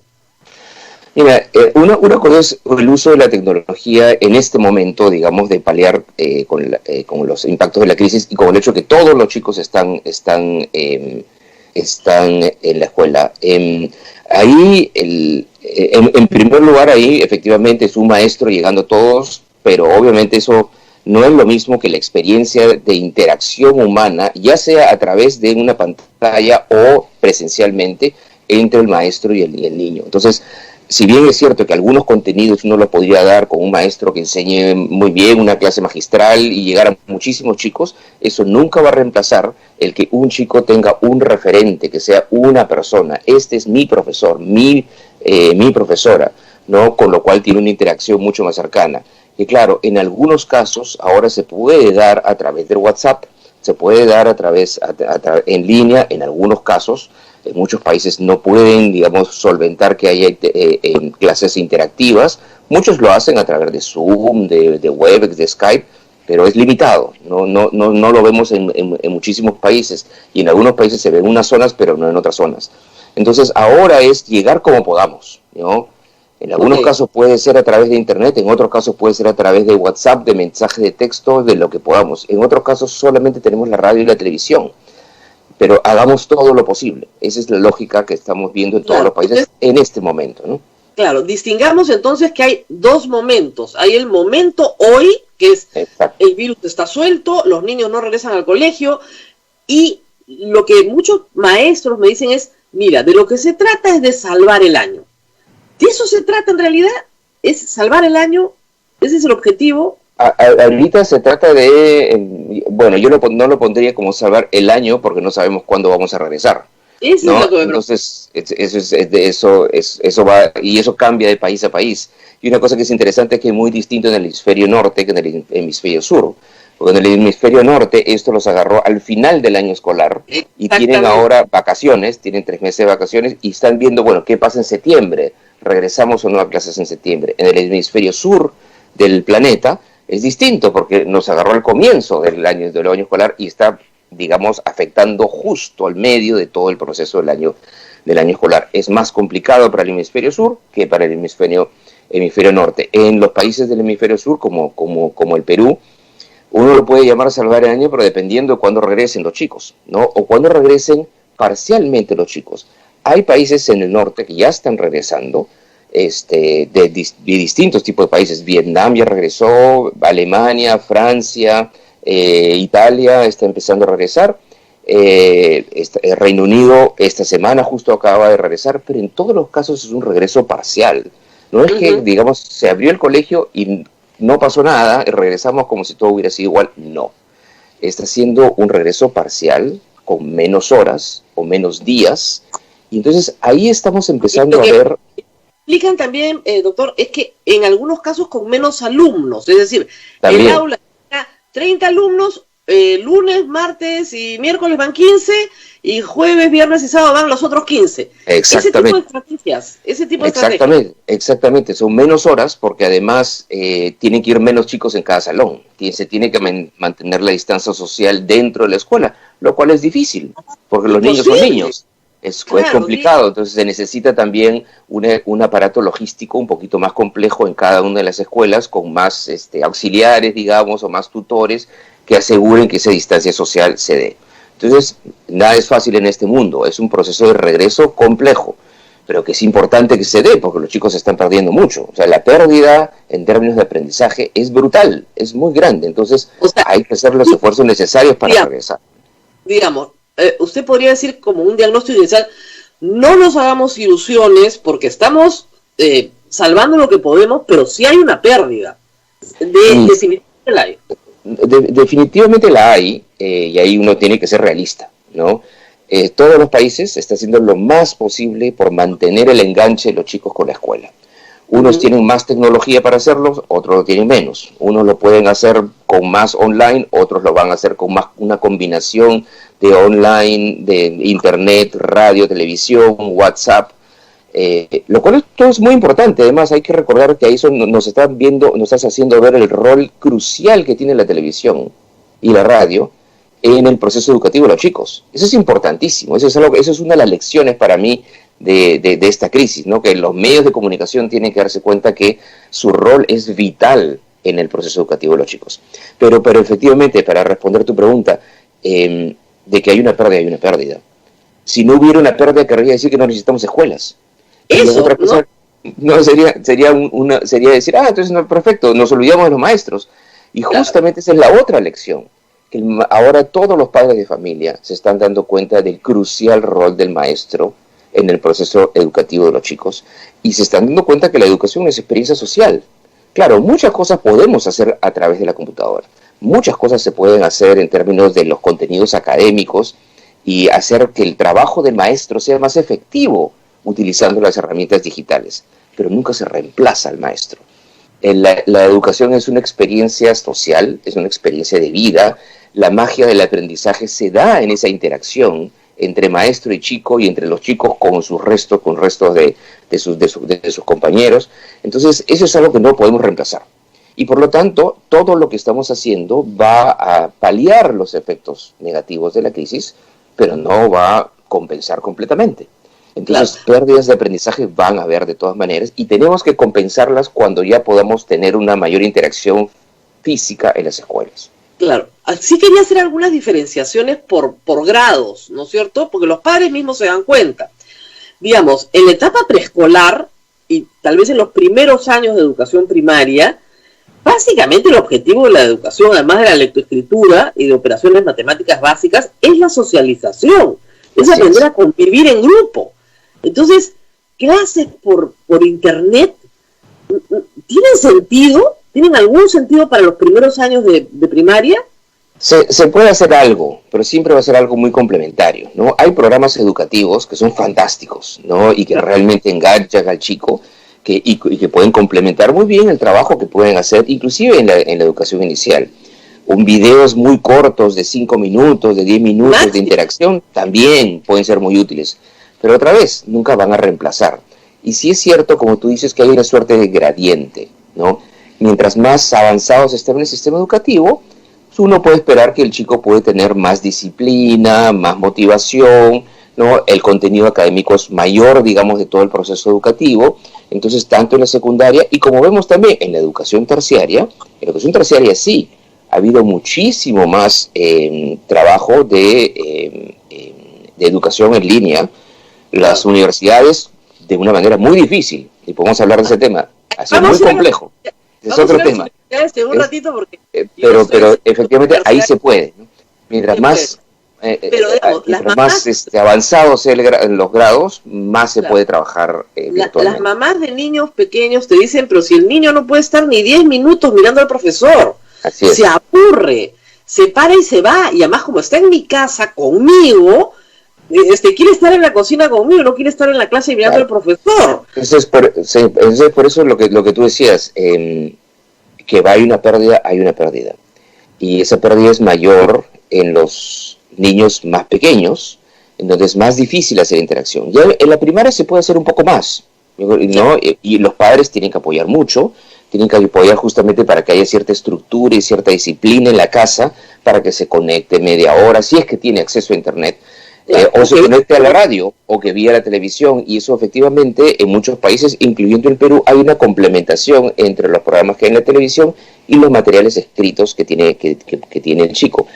Mira, una cosa es el uso de la tecnología en este momento, digamos, de paliar con los impactos de la crisis y con el hecho que todos los chicos están en la escuela. Ahí, en primer lugar, ahí efectivamente es un maestro llegando a todos, pero obviamente eso no es lo mismo que la experiencia de interacción humana, ya sea a través de una pantalla o presencialmente entre el maestro y el niño. Entonces, si bien es cierto que algunos contenidos uno los podría dar con un maestro que enseñe muy bien, una clase magistral y llegar a muchísimos chicos, eso nunca va a reemplazar el que un chico tenga un referente, que sea una persona. Este es mi profesor, mi profesora, ¿no? Con lo cual tiene una interacción mucho más cercana. Y claro, en algunos casos ahora se puede dar a través del WhatsApp, se puede dar en línea en algunos casos. En muchos países no pueden, digamos, solventar que haya clases interactivas. Muchos lo hacen a través de Zoom, de Webex, de Skype, pero es limitado. No lo vemos en muchísimos países. Y en algunos países se ven en unas zonas, pero no en otras zonas. Entonces ahora es llegar como podamos, ¿no? En algunos casos puede ser a través de Internet, en otros casos puede ser a través de WhatsApp, de mensajes de texto, de lo que podamos. En otros casos solamente tenemos la radio y la televisión. Pero hagamos todo lo posible. Esa es la lógica que estamos viendo en todos los países en este momento, ¿no? Claro, distingamos entonces que hay dos momentos. Hay el momento hoy, que es el virus está suelto, los niños no regresan al colegio, y lo que muchos maestros me dicen es, mira, de lo que se trata es de salvar el año. ¿De eso se trata en realidad? ¿Es salvar el año? ¿Ese es el objetivo? Ahorita se trata de, bueno, yo no lo pondría como salvar el año porque no sabemos cuándo vamos a regresar, ¿no? Entonces eso va, y eso cambia de país a país. Y una cosa que es interesante es que es muy distinto en el hemisferio norte que en el hemisferio sur. Porque en el hemisferio norte esto los agarró al final del año escolar y tienen ahora vacaciones, tienen 3 meses de vacaciones y están viendo, bueno, ¿qué pasa en septiembre? ¿Regresamos o no a clases en septiembre? En el hemisferio sur del planeta es distinto porque nos agarró al comienzo del año escolar y está, digamos, afectando justo al medio de todo el proceso del año escolar. Es más complicado para el hemisferio sur que para el hemisferio norte. En los países del hemisferio sur, como el Perú, uno lo puede llamar salvar el año, pero dependiendo de cuándo regresen los chicos, ¿no? O cuándo regresen parcialmente los chicos. hay países en el norte que ya están regresando, de distintos tipos de países. Vietnam ya regresó, Alemania, Francia, Italia está empezando a regresar. Reino Unido esta semana justo acaba de regresar, pero en todos los casos es un regreso parcial. No es que, digamos, se abrió el colegio y no pasó nada, y regresamos como si todo hubiera sido igual. No. Está siendo un regreso parcial, con menos horas o menos días, y entonces ahí estamos empezando a ver... Explican también, doctor, es que en algunos casos con menos alumnos, es decir, también. El aula era 30 alumnos, lunes, martes y miércoles van 15, y jueves, viernes y sábado van los otros 15. Exactamente. Ese tipo de estrategias. Exactamente, son menos horas porque además tienen que ir menos chicos en cada salón. Se tiene que mantener la distancia social dentro de la escuela, lo cual es difícil, porque los niños son niños. Es complicado, entonces se necesita también un aparato logístico un poquito más complejo en cada una de las escuelas, con más auxiliares, digamos, o más tutores que aseguren que esa distancia social se dé. Entonces, nada es fácil en este mundo, es un proceso de regreso complejo, pero que es importante que se dé, porque los chicos se están perdiendo mucho. O sea, la pérdida en términos de aprendizaje es brutal, es muy grande, entonces hay que hacer los esfuerzos necesarios para regresar. Digamos, usted podría decir como un diagnóstico inicial, no nos hagamos ilusiones porque estamos salvando lo que podemos, pero sí hay una pérdida. Definitivamente la hay. Definitivamente la hay, y ahí uno tiene que ser realista, ¿no? Todos los países están haciendo lo más posible por mantener el enganche de los chicos con la escuela. Unos tienen más tecnología para hacerlo, otros lo tienen menos. Unos lo pueden hacer con más online, otros lo van a hacer con más una combinación de online, de internet, radio, televisión, WhatsApp, lo cual todo es muy importante. Además hay que recordar que ahí nos estás haciendo ver el rol crucial que tiene la televisión y la radio en el proceso educativo de los chicos. Eso es importantísimo, eso es una de las lecciones para mí de esta crisis, ¿no? Que los medios de comunicación tienen que darse cuenta que su rol es vital en el proceso educativo de los chicos. Pero efectivamente, para responder tu pregunta, de que hay una pérdida. Si no hubiera una pérdida, querría decir que no necesitamos escuelas. Eso, otra cosa, no sería decir, entonces no, perfecto, nos olvidamos de los maestros. Y justamente esa es la otra lección, que ahora todos los padres de familia se están dando cuenta del crucial rol del maestro en el proceso educativo de los chicos, y se están dando cuenta que la educación es experiencia social. Claro, muchas cosas podemos hacer a través de la computadora, muchas cosas se pueden hacer en términos de los contenidos académicos y hacer que el trabajo del maestro sea más efectivo utilizando las herramientas digitales, pero nunca se reemplaza al maestro. La educación es una experiencia social, es una experiencia de vida. La magia del aprendizaje se da en esa interacción entre maestro y chico, y entre los chicos con sus restos, de sus compañeros. Entonces, eso es algo que no podemos reemplazar. Y por lo tanto, todo lo que estamos haciendo va a paliar los efectos negativos de la crisis, pero no va a compensar completamente. Entonces, pérdidas de aprendizaje van a haber de todas maneras, y tenemos que compensarlas cuando ya podamos tener una mayor interacción física en las escuelas. Claro, sí quería hacer algunas diferenciaciones por grados, ¿no es cierto? Porque los padres mismos se dan cuenta. Digamos, en la etapa preescolar, y tal vez en los primeros años de educación primaria, básicamente el objetivo de la educación, además de la lectoescritura y de operaciones matemáticas básicas, es la socialización, es aprender a convivir en grupo. Entonces, clases por internet, ¿tienen sentido? ¿Tienen algún sentido para los primeros años de primaria? Se puede hacer algo, pero siempre va a ser algo muy complementario, ¿no? Hay programas educativos que son fantásticos, ¿no? Y que realmente enganchan al chico, y que pueden complementar muy bien el trabajo que pueden hacer, inclusive en la educación inicial. Videos muy cortos de 5 minutos, de 10 minutos de interacción, también pueden ser muy útiles. Pero otra vez, nunca van a reemplazar. Y sí es cierto, como tú dices, que hay una suerte de gradiente, ¿no? Mientras más avanzados estén en el sistema educativo, uno puede esperar que el chico puede tener más disciplina, más motivación, ¿no? El contenido académico es mayor, digamos, de todo el proceso educativo. Entonces, tanto en la secundaria, y como vemos también en la educación terciaria sí, ha habido muchísimo más trabajo de educación en línea, Las universidades, de una manera muy difícil, y podemos hablar de ese tema, así muy complejo. Es otro tema. Un ratito porque pero efectivamente ahí se puede, ¿no? Mientras más avanzados sean los grados, más se puede trabajar virtualmente. Las mamás de niños pequeños te dicen, pero si el niño no puede estar ni 10 minutos mirando al profesor, se aburre, se para y se va, y además como está en mi casa conmigo, quiere estar en la cocina conmigo, no quiere estar en la clase mirando al profesor. Entonces por eso lo que tú decías, que hay una pérdida, y esa pérdida es mayor en los niños más pequeños, en donde es más difícil hacer interacción. Ya en la primaria se puede hacer un poco más, ¿no? Y los padres tienen que apoyar mucho, tienen que apoyar justamente para que haya cierta estructura y cierta disciplina en la casa, para que se conecte media hora, si es que tiene acceso a internet, o se conecte a la radio, o que vea la televisión, y eso efectivamente en muchos países, incluyendo el Perú, hay una complementación entre los programas que hay en la televisión y los materiales escritos que tiene el chico.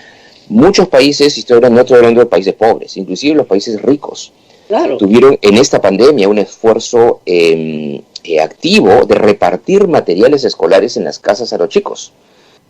Muchos países, no estoy hablando de países pobres, inclusive los países ricos, tuvieron en esta pandemia un esfuerzo activo de repartir materiales escolares en las casas a los chicos,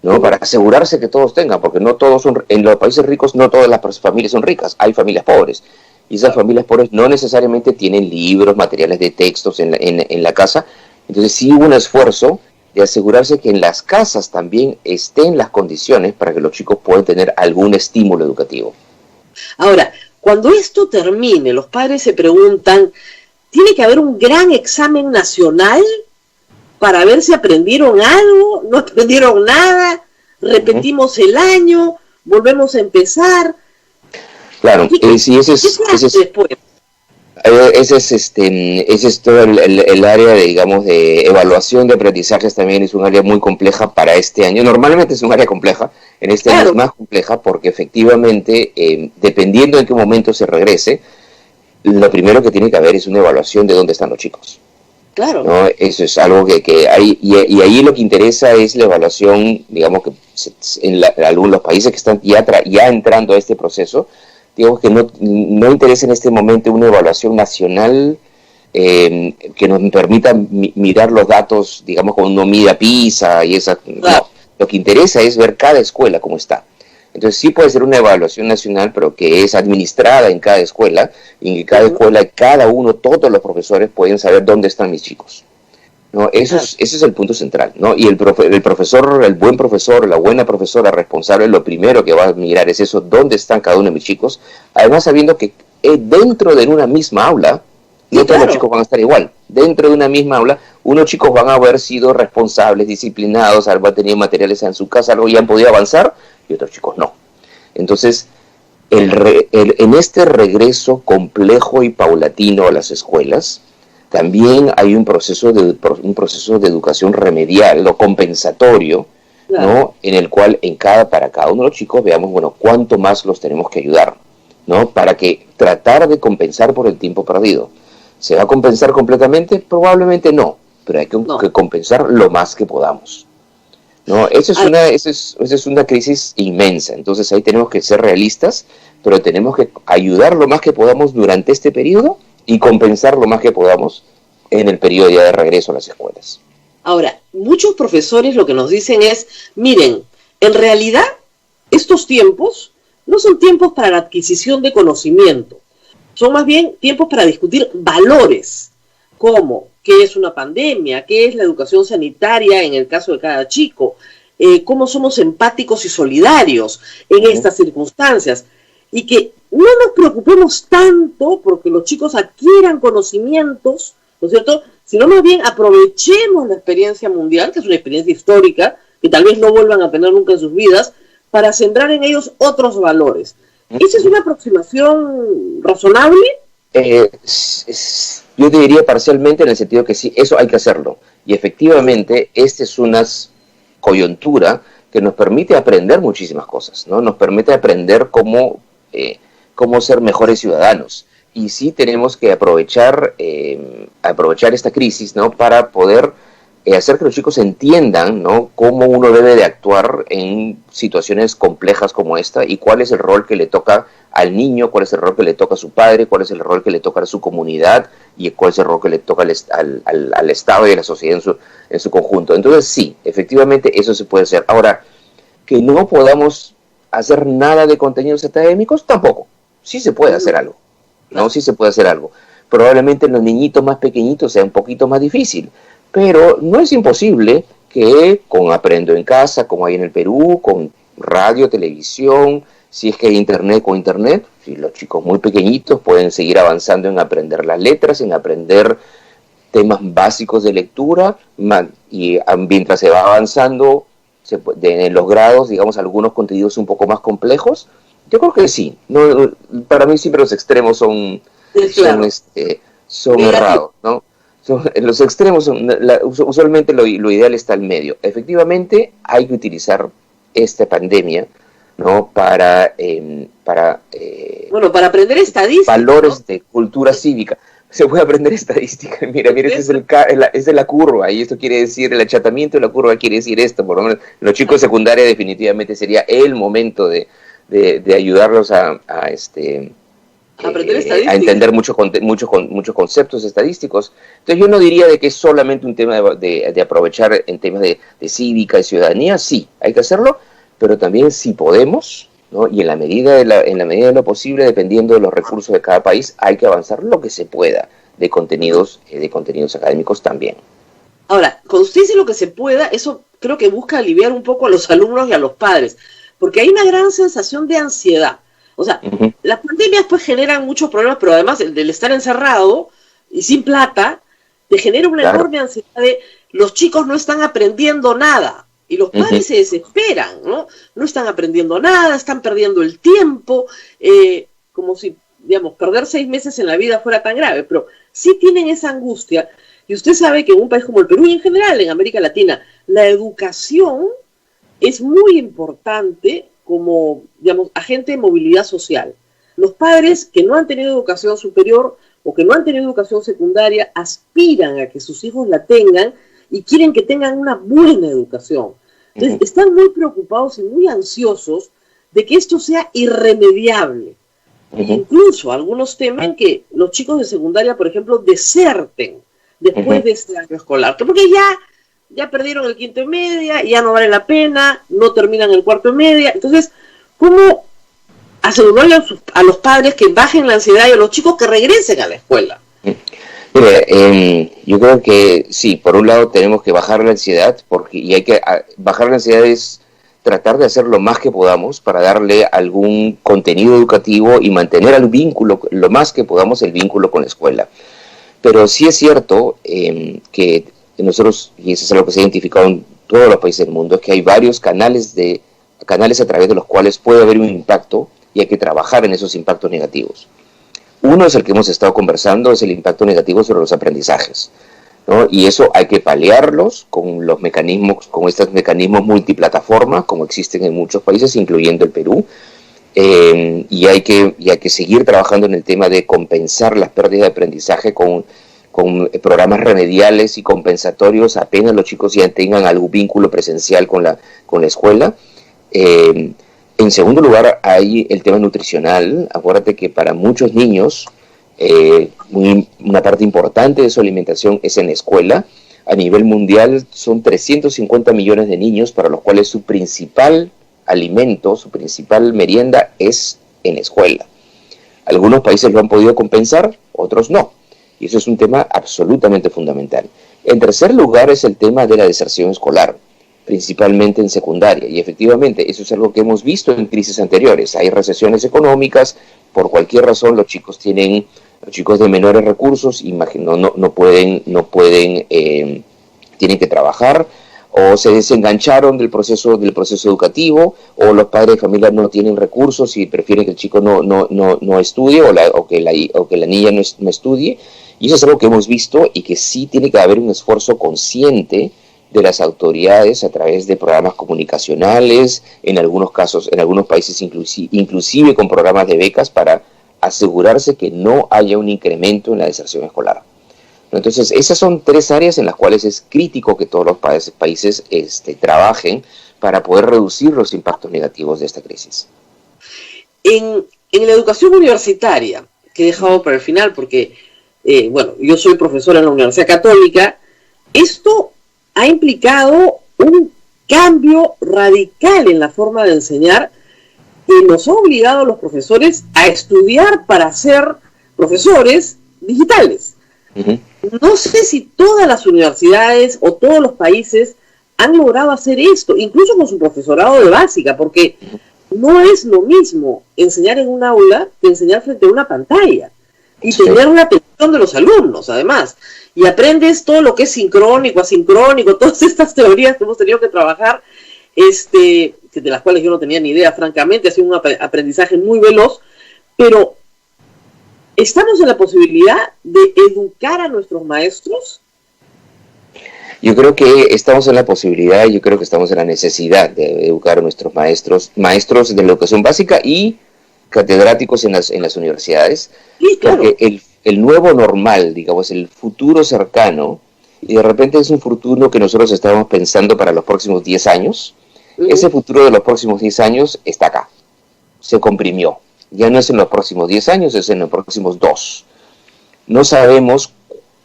¿no? Para asegurarse que todos tengan, porque no todos en los países ricos no todas las familias son ricas, hay familias pobres, y esas familias pobres no necesariamente tienen libros, materiales de textos en la casa. Entonces sí hubo un esfuerzo de asegurarse que en las casas también estén las condiciones para que los chicos puedan tener algún estímulo educativo. Ahora, cuando esto termine, los padres se preguntan, ¿tiene que haber un gran examen nacional para ver si aprendieron algo, no aprendieron nada, repetimos el año, volvemos a empezar? Claro, ese es todo el área de, digamos, de evaluación de aprendizajes. También es un área muy compleja para este año. Normalmente es un área compleja, en este año es más compleja porque efectivamente, dependiendo en qué momento se regrese, lo primero que tiene que haber es una evaluación de dónde están los chicos. Claro. ¿No? Eso es algo que hay, y ahí lo que interesa es la evaluación, digamos que en algunos países que están ya entrando a este proceso, digamos que no interesa en este momento una evaluación nacional que nos permita mirar los datos, digamos, como uno mide a PISA y esa. Claro. No, lo que interesa es ver cada escuela cómo está. Entonces sí puede ser una evaluación nacional, pero que es administrada en cada escuela, y en cada escuela, todos los profesores pueden saber dónde están mis chicos, ¿no? Ese es el punto central, ¿no? Y el profesor, el buen profesor, la buena profesora responsable, lo primero que va a mirar es eso, dónde están cada uno de mis chicos, además sabiendo que dentro de una misma aula, no todos los chicos van a estar igual. Dentro de una misma aula, unos chicos van a haber sido responsables, disciplinados, han tenido materiales en su casa, algo, y han podido avanzar, y otros chicos no. Entonces, en este regreso complejo y paulatino a las escuelas, también hay un proceso de educación remedial o compensatorio, ¿no? En el cual para cada uno de los chicos veamos, bueno, cuánto más los tenemos que ayudar, ¿no? Para que tratar de compensar por el tiempo perdido. ¿Se va a compensar completamente? Probablemente no, pero hay que compensar lo más que podamos, ¿no? Esa es una crisis inmensa. Entonces ahí tenemos que ser realistas, pero tenemos que ayudar lo más que podamos durante este periodo y compensar lo más que podamos en el periodo ya de regreso a las escuelas. Ahora, muchos profesores lo que nos dicen es, miren, en realidad estos tiempos no son tiempos para la adquisición de conocimiento, son más bien tiempos para discutir valores, como qué es una pandemia, qué es la educación sanitaria en el caso de cada chico, cómo somos empáticos y solidarios en estas circunstancias, y que no nos preocupemos tanto porque los chicos adquieran conocimientos, ¿no es cierto?, sino más bien aprovechemos la experiencia mundial, que es una experiencia histórica, que tal vez no vuelvan a tener nunca en sus vidas, para sembrar en ellos otros valores. ¿Esa es una aproximación razonable? Yo te diría parcialmente, en el sentido que sí, eso hay que hacerlo. Y efectivamente, esta es una coyuntura que nos permite aprender muchísimas cosas, ¿no? Nos permite aprender cómo ser mejores ciudadanos. Y sí tenemos que aprovechar esta crisis, ¿no? Para poder hacer que los chicos entiendan, ¿no?, cómo uno debe de actuar en situaciones complejas como esta y cuál es el rol que le toca al niño, cuál es el rol que le toca a su padre, cuál es el rol que le toca a su comunidad y cuál es el rol que le toca al Estado y a la sociedad en su conjunto. Entonces sí, efectivamente eso se puede hacer. Ahora, que no podamos hacer nada de contenidos académicos, tampoco. Sí se puede hacer algo, ¿no? Sí se puede hacer algo. Probablemente en los niñitos más pequeñitos sea un poquito más difícil, pero no es imposible que con Aprendo en Casa, como hay en el Perú, con radio, televisión, si es que hay internet, con internet, si los chicos muy pequeñitos pueden seguir avanzando en aprender las letras, en aprender temas básicos de lectura, y mientras se va avanzando en los grados, digamos, algunos contenidos un poco más complejos. Yo creo que sí. No, para mí siempre los extremos son errados, ¿no? Los extremos usualmente lo ideal está al medio. Efectivamente hay que utilizar esta pandemia, ¿no?, para aprender estadística, valores, ¿no?, de cultura cívica. Se puede aprender estadística. Mira, esta es la curva, y esto quiere decir, el achatamiento de la curva quiere decir esto. Por lo menos los chicos de secundaria definitivamente sería el momento de ayudarlos a entender muchos conceptos estadísticos. Entonces yo no diría de que es solamente un tema de aprovechar en temas de cívica y ciudadanía. Sí, hay que hacerlo, pero también si podemos, ¿no?, y en la medida de lo posible, dependiendo de los recursos de cada país, hay que avanzar lo que se pueda de contenidos académicos también. Ahora, cuando usted dice lo que se pueda, eso creo que busca aliviar un poco a los alumnos y a los padres, porque hay una gran sensación de ansiedad. O sea, las pandemias pues generan muchos problemas, pero además del estar encerrado y sin plata, te genera una enorme ansiedad de los chicos no están aprendiendo nada. Y los padres se desesperan, ¿no? No están aprendiendo nada, están perdiendo el tiempo, como si, digamos, perder 6 meses en la vida fuera tan grave, pero sí tienen esa angustia. Y usted sabe que en un país como el Perú y en general en América Latina, la educación es muy importante como, digamos, agente de movilidad social. Los padres que no han tenido educación superior o que no han tenido educación secundaria aspiran a que sus hijos la tengan y quieren que tengan una buena educación. Entonces, están muy preocupados y muy ansiosos de que esto sea irremediable. Incluso algunos temen que los chicos de secundaria, por ejemplo, deserten después de este año escolar, porque ya perdieron el quinto y media, ya no vale la pena, no terminan el cuarto y media. Entonces, ¿cómo asegurarle a los padres que bajen la ansiedad y a los chicos que regresen a la escuela? Mire, yo creo que sí, por un lado tenemos que bajar la ansiedad, bajar la ansiedad es tratar de hacer lo más que podamos para darle algún contenido educativo y mantener el vínculo, lo más que podamos, el vínculo con la escuela. Pero sí es cierto que nosotros, y eso es algo que se ha identificado en todos los países del mundo, es que hay varios canales a través de los cuales puede haber un impacto y hay que trabajar en esos impactos negativos. Uno es el que hemos estado conversando, es el impacto negativo sobre los aprendizajes, ¿no? Y eso hay que paliarlos con estos mecanismos multiplataforma, como existen en muchos países, incluyendo el Perú, y hay que seguir trabajando en el tema de compensar las pérdidas de aprendizaje con programas remediales y compensatorios apenas los chicos ya tengan algún vínculo presencial con la escuela. En segundo lugar, hay el tema nutricional. Acuérdate que para muchos niños una parte importante de su alimentación es en la escuela. A nivel mundial son 350 millones de niños para los cuales su principal alimento, su principal merienda es en la escuela. Algunos países lo han podido compensar, otros no. Y eso es un tema absolutamente fundamental. En tercer lugar es el tema de la deserción escolar, principalmente en secundaria. Y efectivamente, eso es algo que hemos visto en crisis anteriores. Hay recesiones económicas, por cualquier razón los chicos de menores recursos, no pueden, tienen que trabajar, o se desengancharon del proceso educativo, o los padres de familia no tienen recursos y prefieren que el chico no estudie, o que la niña no estudie. Y eso es algo que hemos visto y que sí tiene que haber un esfuerzo consciente de las autoridades a través de programas comunicacionales, en algunos casos, en algunos países inclusive con programas de becas para asegurarse que no haya un incremento en la deserción escolar. Entonces, esas son 3 áreas en las cuales es crítico que todos los países trabajen para poder reducir los impactos negativos de esta crisis. En la educación universitaria, que he dejado para el final porque, yo soy profesora en la Universidad Católica, esto ha implicado un cambio radical en la forma de enseñar que nos ha obligado a los profesores a estudiar para ser profesores digitales. Uh-huh. No sé si todas las universidades o todos los países han logrado hacer esto, incluso con su profesorado de básica, porque no es lo mismo enseñar en un aula que enseñar frente a una pantalla y tener la atención de los alumnos, además. Y aprendes todo lo que es sincrónico, asincrónico, todas estas teorías que hemos tenido que trabajar, de las cuales yo no tenía ni idea, francamente, ha sido un aprendizaje muy veloz, pero ¿estamos en la posibilidad de educar a nuestros maestros? Yo creo que estamos en la posibilidad, yo creo que estamos en la necesidad de educar a nuestros maestros de la educación básica y catedráticos en las universidades, sí, claro. Porque el nuevo normal, digamos, el futuro cercano, y de repente es un futuro que nosotros estábamos pensando para los próximos 10 años, ese futuro de los próximos 10 años está acá, se comprimió, ya no es en los próximos 10 años, es en los próximos 2. No sabemos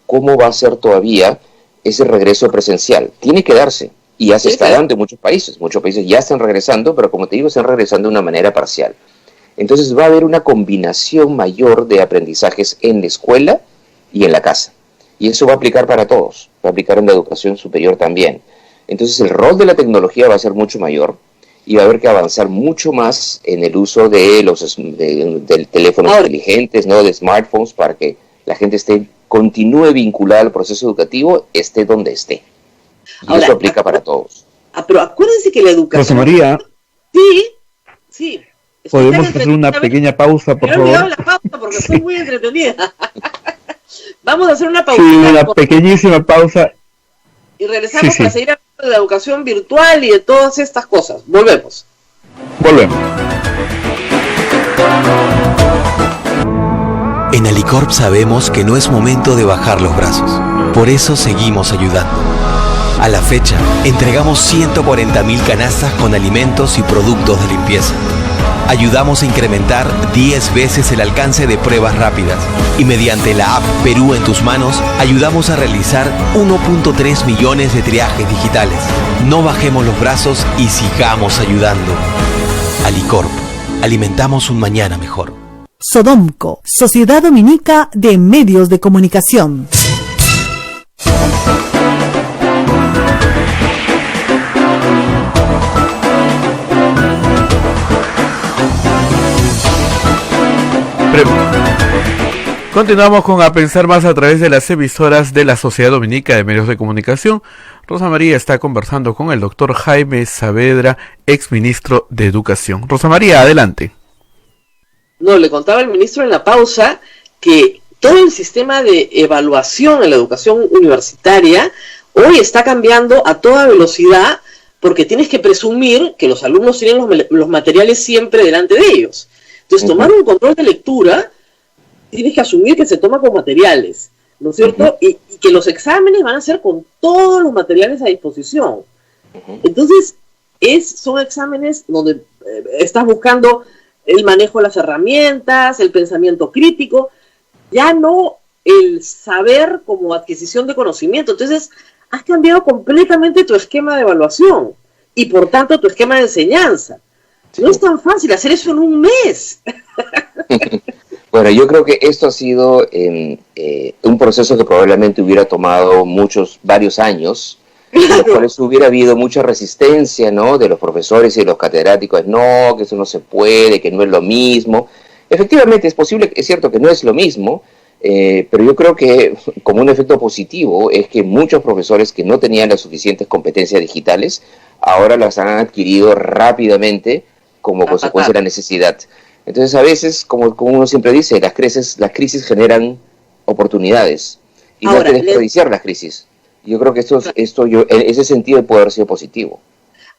cómo va a ser todavía ese regreso presencial, tiene que darse, y ya se está dando en muchos países ya están regresando, pero como te digo, están regresando de una manera parcial. Entonces va a haber una combinación mayor de aprendizajes en la escuela y en la casa. Y eso va a aplicar para todos, va a aplicar en la educación superior también. Entonces el rol de la tecnología va a ser mucho mayor y va a haber que avanzar mucho más en el uso de de teléfonos inteligentes, ¿no? De smartphones, para que la gente continúe vinculada al proceso educativo, esté donde esté. Y ahora, eso aplica para todos. Pero acuérdense que la educación... Rosa María. Sí. ¿Podemos hacer una pequeña pausa, por favor? Me he olvidado la pausa porque estoy muy entretenida. Vamos a hacer una pausa. Sí, una pequeñísima pausa. Y regresamos para seguir hablando de la educación virtual y de todas estas cosas. Volvemos. En Alicorp sabemos que no es momento de bajar los brazos. Por eso seguimos ayudando. A la fecha, entregamos 140.000 canastas con alimentos y productos de limpieza. Ayudamos a incrementar 10 veces el alcance de pruebas rápidas. Y mediante la app Perú en tus manos, ayudamos a realizar 1.3 millones de triajes digitales. No bajemos los brazos y sigamos ayudando. Alicorp, alimentamos un mañana mejor. Sodomco, Sociedad Dominica de Medios de Comunicación. Continuamos con A Pensar Más a través de las emisoras de la Sociedad Dominica de Medios de Comunicación. Rosa María está conversando con el doctor Jaime Saavedra, exministro de Educación. Rosa María, adelante. No, le contaba el ministro en la pausa que todo el sistema de evaluación en la educación universitaria hoy está cambiando a toda velocidad porque tienes que presumir que los alumnos tienen los materiales siempre delante de ellos. Entonces, tomar un control de lectura, tienes que asumir que se toma con materiales, ¿no es cierto? Y que los exámenes van a ser con todos los materiales a disposición. Entonces, son exámenes donde estás buscando el manejo de las herramientas, el pensamiento crítico, ya no el saber como adquisición de conocimiento. Entonces, has cambiado completamente tu esquema de evaluación y, por tanto, tu esquema de enseñanza. No es tan fácil hacer eso en un mes. Bueno, yo creo que esto ha sido un proceso que probablemente hubiera tomado varios años, en los cuales hubiera habido mucha resistencia, ¿no?, de los profesores y de los catedráticos, no, que eso no se puede, que no es lo mismo. Efectivamente, es posible, es cierto que no es lo mismo, pero yo creo que como un efecto positivo es que muchos profesores que no tenían las suficientes competencias digitales, ahora las han adquirido rápidamente como consecuencia de la necesidad. Entonces, a veces, como uno siempre dice, las crisis generan oportunidades y no hay que desperdiciar las crisis. Yo creo que en ese sentido puede haber sido positivo.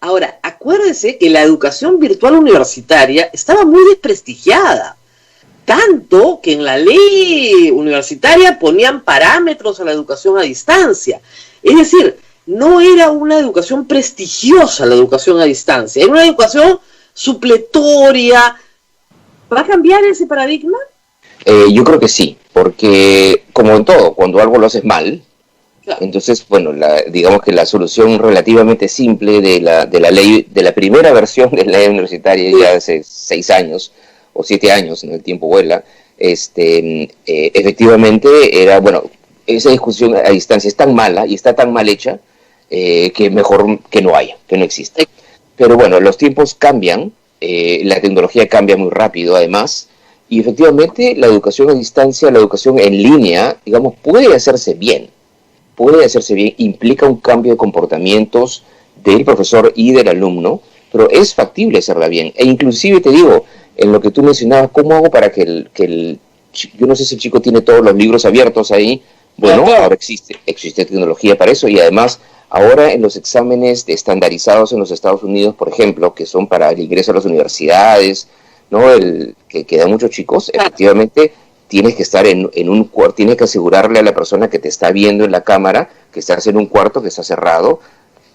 Ahora, acuérdese que la educación virtual universitaria estaba muy desprestigiada. tanto que en la ley universitaria ponían parámetros a la educación a distancia. Es decir, no era una educación prestigiosa la educación a distancia, era una educación supletoria. ¿Va a cambiar ese paradigma? Yo creo que sí, porque como en todo, cuando algo lo haces mal, claro. Entonces, bueno, digamos que la solución relativamente simple de la ley, de la primera versión de la ley universitaria, ya hace 6 años o 7 años, en el tiempo vuela, efectivamente era, bueno, esa discusión a distancia es tan mala y está tan mal hecha que mejor que no haya, que no exista. Pero bueno, los tiempos cambian, la tecnología cambia muy rápido además, y efectivamente la educación a distancia, la educación en línea, digamos, puede hacerse bien, implica un cambio de comportamientos del profesor y del alumno, pero es factible hacerla bien. E inclusive te digo, en lo que tú mencionabas, ¿cómo hago para que yo no sé si el chico tiene todos los libros abiertos ahí? Bueno, ahora existe tecnología para eso, y además ahora en los exámenes estandarizados en los Estados Unidos, por ejemplo, que son para el ingreso a las universidades, ¿no? Que dan muchos chicos, efectivamente tienes que estar en un cuarto, tienes que asegurarle a la persona que te está viendo en la cámara que estás en un cuarto que está cerrado,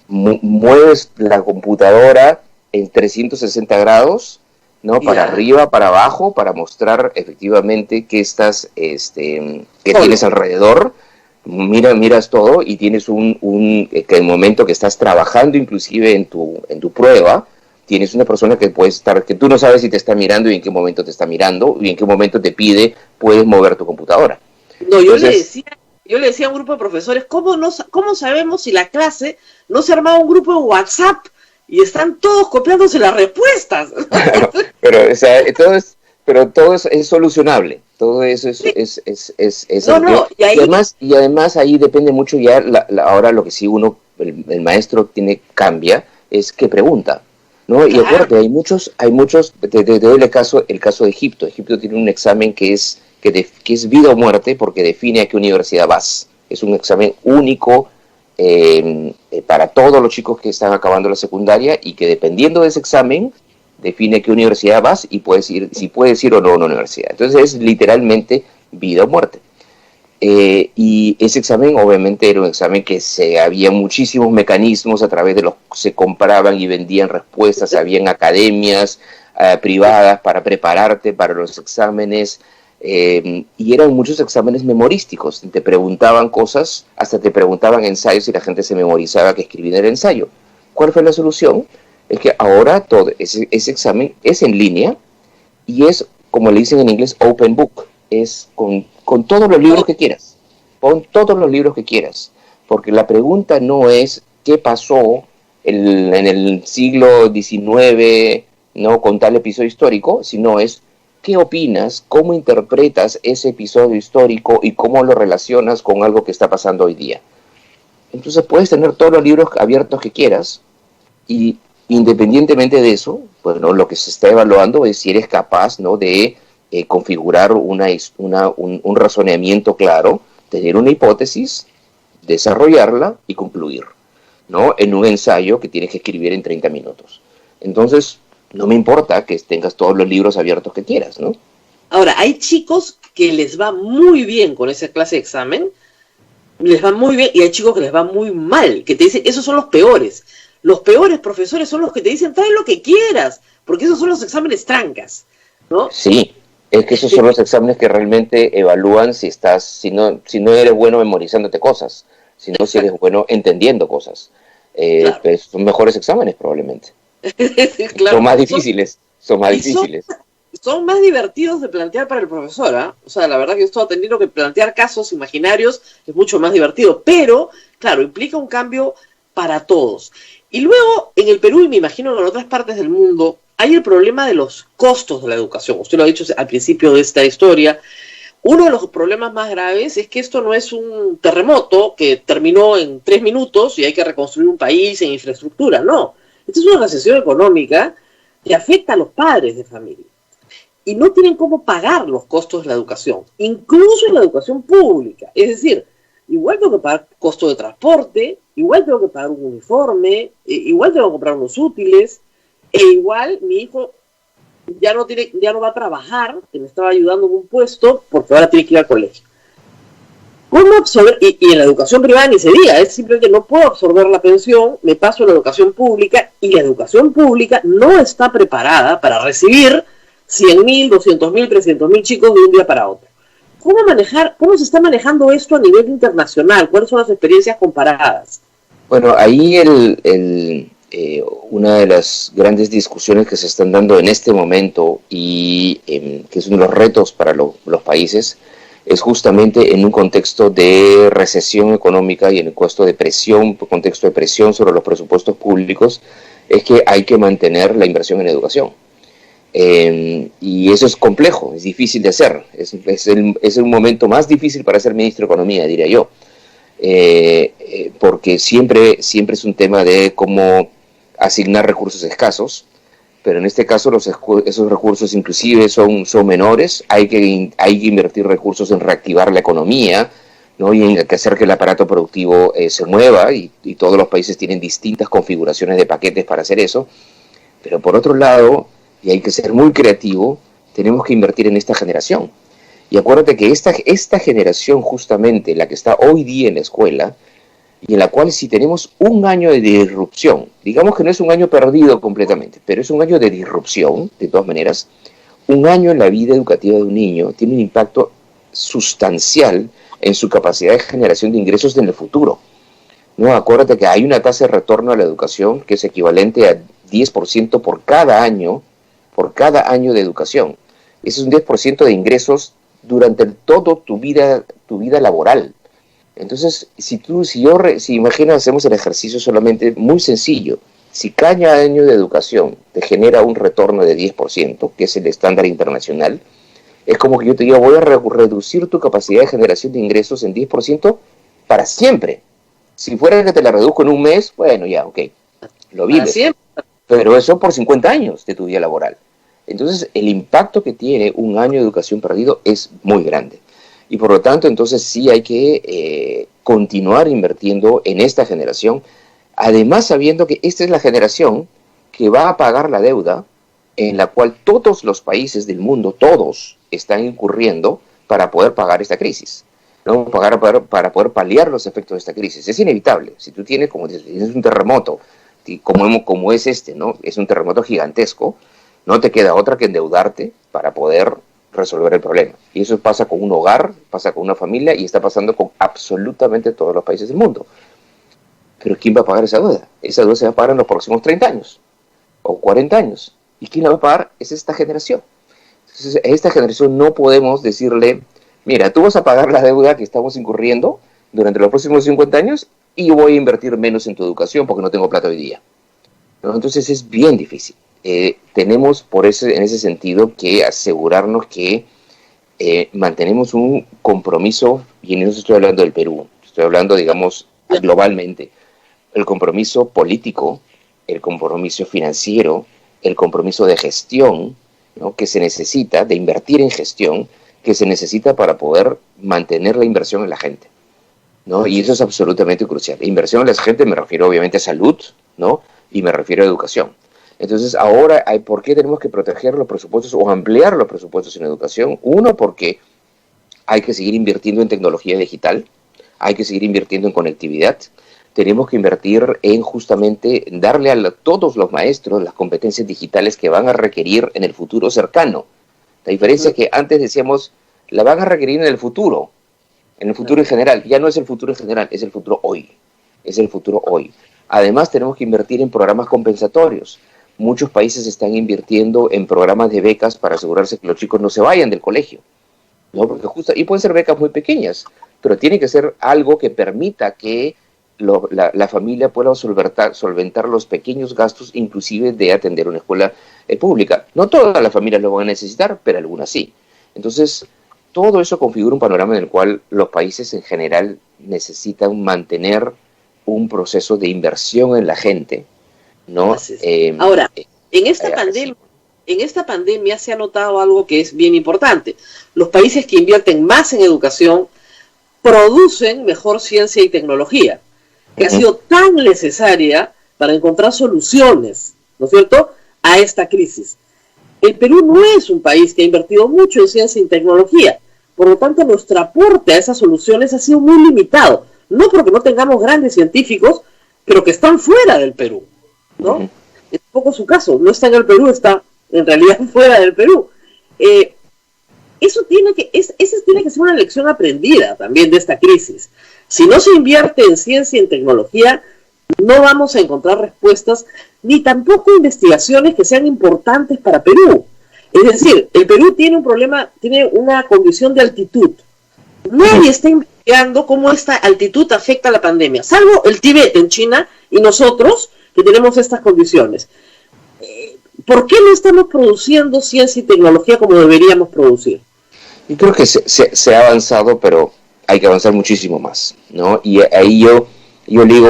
mueves la computadora en 360 grados, ¿no? Para arriba, para abajo, para mostrar efectivamente que estás, que tienes alrededor. Miras todo y tienes que el momento que estás trabajando inclusive en tu prueba, tienes una persona que puede estar, que tú no sabes si te está mirando y en qué momento te está mirando y en qué momento te pide, puedes mover tu computadora. No, entonces, yo le decía a un grupo de profesores, ¿cómo sabemos si la clase no se armaba un grupo de WhatsApp y están todos copiándose las respuestas? Pero todo es solucionable. Todo eso es y además ahí depende mucho ya ahora lo que sí el maestro cambia es que pregunta, ¿no? Y acuérdate, hay muchos te doy el caso de Egipto. Egipto tiene un examen que es vida o muerte porque define a qué universidad vas. Es un examen único para todos los chicos que están acabando la secundaria y que dependiendo de ese examen define a qué universidad vas y si puedes ir o no a una universidad. Entonces es literalmente vida o muerte. Y ese examen obviamente era un examen que había muchísimos mecanismos a través de los que se compraban y vendían respuestas, habían academias privadas para prepararte para los exámenes, y eran muchos exámenes memorísticos, te preguntaban cosas, hasta te preguntaban ensayos y la gente se memorizaba que escribía el ensayo. ¿Cuál fue la solución? Es que ahora todo ese examen es en línea y es, como le dicen en inglés, open book, es con todos los libros que quieras, porque la pregunta no es qué pasó en el siglo XIX, ¿no? Con tal episodio histórico, sino es qué opinas, cómo interpretas ese episodio histórico y cómo lo relacionas con algo que está pasando hoy día. Entonces puedes tener todos los libros abiertos que quieras y independientemente de eso, bueno, lo que se está evaluando es si eres capaz, ¿no? de configurar un razonamiento claro, tener una hipótesis, desarrollarla y concluir, ¿no? En un ensayo que tienes que escribir en 30 minutos. Entonces, no me importa que tengas todos los libros abiertos que quieras, ¿no? Ahora, hay chicos que les va muy bien con esa clase de examen, les va muy bien, y hay chicos que les va muy mal, que te dicen, esos son los peores. Los peores profesores son los que te dicen, trae lo que quieras, porque esos son los exámenes trancas, ¿no? Sí, es que esos son los exámenes que realmente evalúan si no eres bueno memorizándote cosas, sino si eres bueno entendiendo cosas. Claro. Pues son mejores exámenes probablemente. Claro. Son más difíciles. Son más divertidos de plantear para el profesor, ¿eh? O sea, la verdad que yo estoy atendiendo que plantear casos imaginarios es mucho más divertido, pero, claro, implica un cambio para todos. Y luego, en el Perú, y me imagino en otras partes del mundo, hay el problema de los costos de la educación. Usted lo ha dicho al principio de esta historia. Uno de los problemas más graves es que esto no es un terremoto que terminó en 3 minutos y hay que reconstruir un país en infraestructura, no. Esta es una recesión económica que afecta a los padres de familia. Y no tienen cómo pagar los costos de la educación, incluso en la educación pública. Es decir, igual tengo que pagar costo de transporte, igual tengo que pagar un uniforme, igual tengo que comprar unos útiles, e igual mi hijo ya no va a trabajar, que me estaba ayudando en un puesto, porque ahora tiene que ir al colegio. ¿Cómo absorber? Y en la educación privada ni se diga, es simplemente no puedo absorber la pensión, me paso a la educación pública, y la educación pública no está preparada para recibir 100.000, 200.000, 300.000 chicos de un día para otro. ¿Cómo se está manejando esto a nivel internacional? ¿Cuáles son las experiencias comparadas? Bueno, ahí una de las grandes discusiones que se están dando en este momento y que es uno de los retos para los países es justamente en un contexto de recesión económica y en un contexto de presión sobre los presupuestos públicos, es que hay que mantener la inversión en educación. Y eso es complejo, es difícil de hacer, es el momento más difícil para ser ministro de Economía, diría yo, porque siempre es un tema de cómo asignar recursos escasos, pero en este caso esos recursos inclusive son menores. Hay que invertir recursos en reactivar la economía, ¿no? Y en hacer que el aparato productivo se mueva, y todos los países tienen distintas configuraciones de paquetes para hacer eso. Pero por otro lado, y hay que ser muy creativo, tenemos que invertir en esta generación. Y acuérdate que esta generación, justamente la que está hoy día en la escuela, y en la cual si tenemos un año de disrupción, digamos que no es un año perdido completamente, pero es un año de disrupción, de todas maneras, un año en la vida educativa de un niño tiene un impacto sustancial en su capacidad de generación de ingresos en el futuro. ¿No? Acuérdate que hay una tasa de retorno a la educación que es equivalente a 10% por cada año de educación. Ese es un 10% de ingresos durante toda tu vida laboral. Entonces, si imaginas, hacemos el ejercicio solamente muy sencillo. Si cada año de educación te genera un retorno de 10%, que es el estándar internacional, es como que yo te diga, voy a reducir tu capacidad de generación de ingresos en 10% para siempre. Si fuera que te la reduzco en un mes, bueno, ya, ok, lo vives. Pero eso por 50 años de tu vida laboral. Entonces, el impacto que tiene un año de educación perdido es muy grande. Y por lo tanto, entonces sí hay que continuar invirtiendo en esta generación, además sabiendo que esta es la generación que va a pagar la deuda en la cual todos los países del mundo, todos, están incurriendo para poder pagar esta crisis, ¿no? Para poder paliar los efectos de esta crisis. Es inevitable. Si tú tienes un terremoto, como es este, ¿no? Es un terremoto gigantesco, no te queda otra que endeudarte para poder resolver el problema. Y eso pasa con un hogar, pasa con una familia y está pasando con absolutamente todos los países del mundo. Pero ¿quién va a pagar esa deuda? Esa deuda se va a pagar en los próximos 30 años o 40 años. ¿Y quién la va a pagar? Es esta generación. Entonces, a esta generación no podemos decirle, mira, tú vas a pagar la deuda que estamos incurriendo durante los próximos 50 años y yo voy a invertir menos en tu educación porque no tengo plata hoy día, ¿no? Entonces es bien difícil. Tenemos en ese sentido que asegurarnos que mantenemos un compromiso, y no estoy hablando del Perú, estoy hablando, digamos, globalmente, el compromiso político, el compromiso financiero, el compromiso de gestión, ¿no? Que se necesita, de invertir en gestión, que se necesita para poder mantener la inversión en la gente, ¿no? Y eso es absolutamente crucial. Inversión en la gente me refiero obviamente a salud, ¿no? Y me refiero a educación. Entonces, ahora, ¿por qué tenemos que proteger los presupuestos o ampliar los presupuestos en educación? Uno, porque hay que seguir invirtiendo en tecnología digital, hay que seguir invirtiendo en conectividad, tenemos que invertir en justamente darle a todos los maestros las competencias digitales que van a requerir en el futuro cercano. La diferencia es que antes decíamos, la van a requerir en el futuro en general. Ya no es el futuro en general, es el futuro hoy. Es el futuro hoy. Además, tenemos que invertir en programas compensatorios. Muchos países están invirtiendo en programas de becas para asegurarse que los chicos no se vayan del colegio, ¿no? Porque y pueden ser becas muy pequeñas, pero tiene que ser algo que permita que la familia pueda solventar los pequeños gastos, inclusive de atender una escuela pública. No todas las familias lo van a necesitar, pero algunas sí. Entonces, todo eso configura un panorama en el cual los países en general necesitan mantener un proceso de inversión en la gente, ¿no? Ahora, en esta pandemia se ha notado algo que es bien importante. Los países que invierten más en educación producen mejor ciencia y tecnología, que ha sido tan necesaria para encontrar soluciones, ¿no es cierto?, a esta crisis. el Perú no es un país que ha invertido mucho en ciencia y tecnología. Por lo tanto, nuestro aporte a esas soluciones ha sido muy limitado. No porque no tengamos grandes científicos, pero que están fuera del Perú, ¿no? Es un poco su caso. No está en el Perú, está en realidad fuera del Perú. Esa tiene que ser una lección aprendida también de esta crisis. Si no se invierte en ciencia y en tecnología, no vamos a encontrar respuestas, ni tampoco investigaciones que sean importantes para Perú. Es decir, el Perú tiene un problema, tiene una condición de altitud. Nadie está investigando cómo esta altitud afecta a la pandemia, salvo el Tíbet en China y nosotros que tenemos estas condiciones. ¿Por qué no estamos produciendo ciencia y tecnología como deberíamos producir? Yo creo que se ha avanzado, pero hay que avanzar muchísimo más, ¿no? Y ahí yo digo,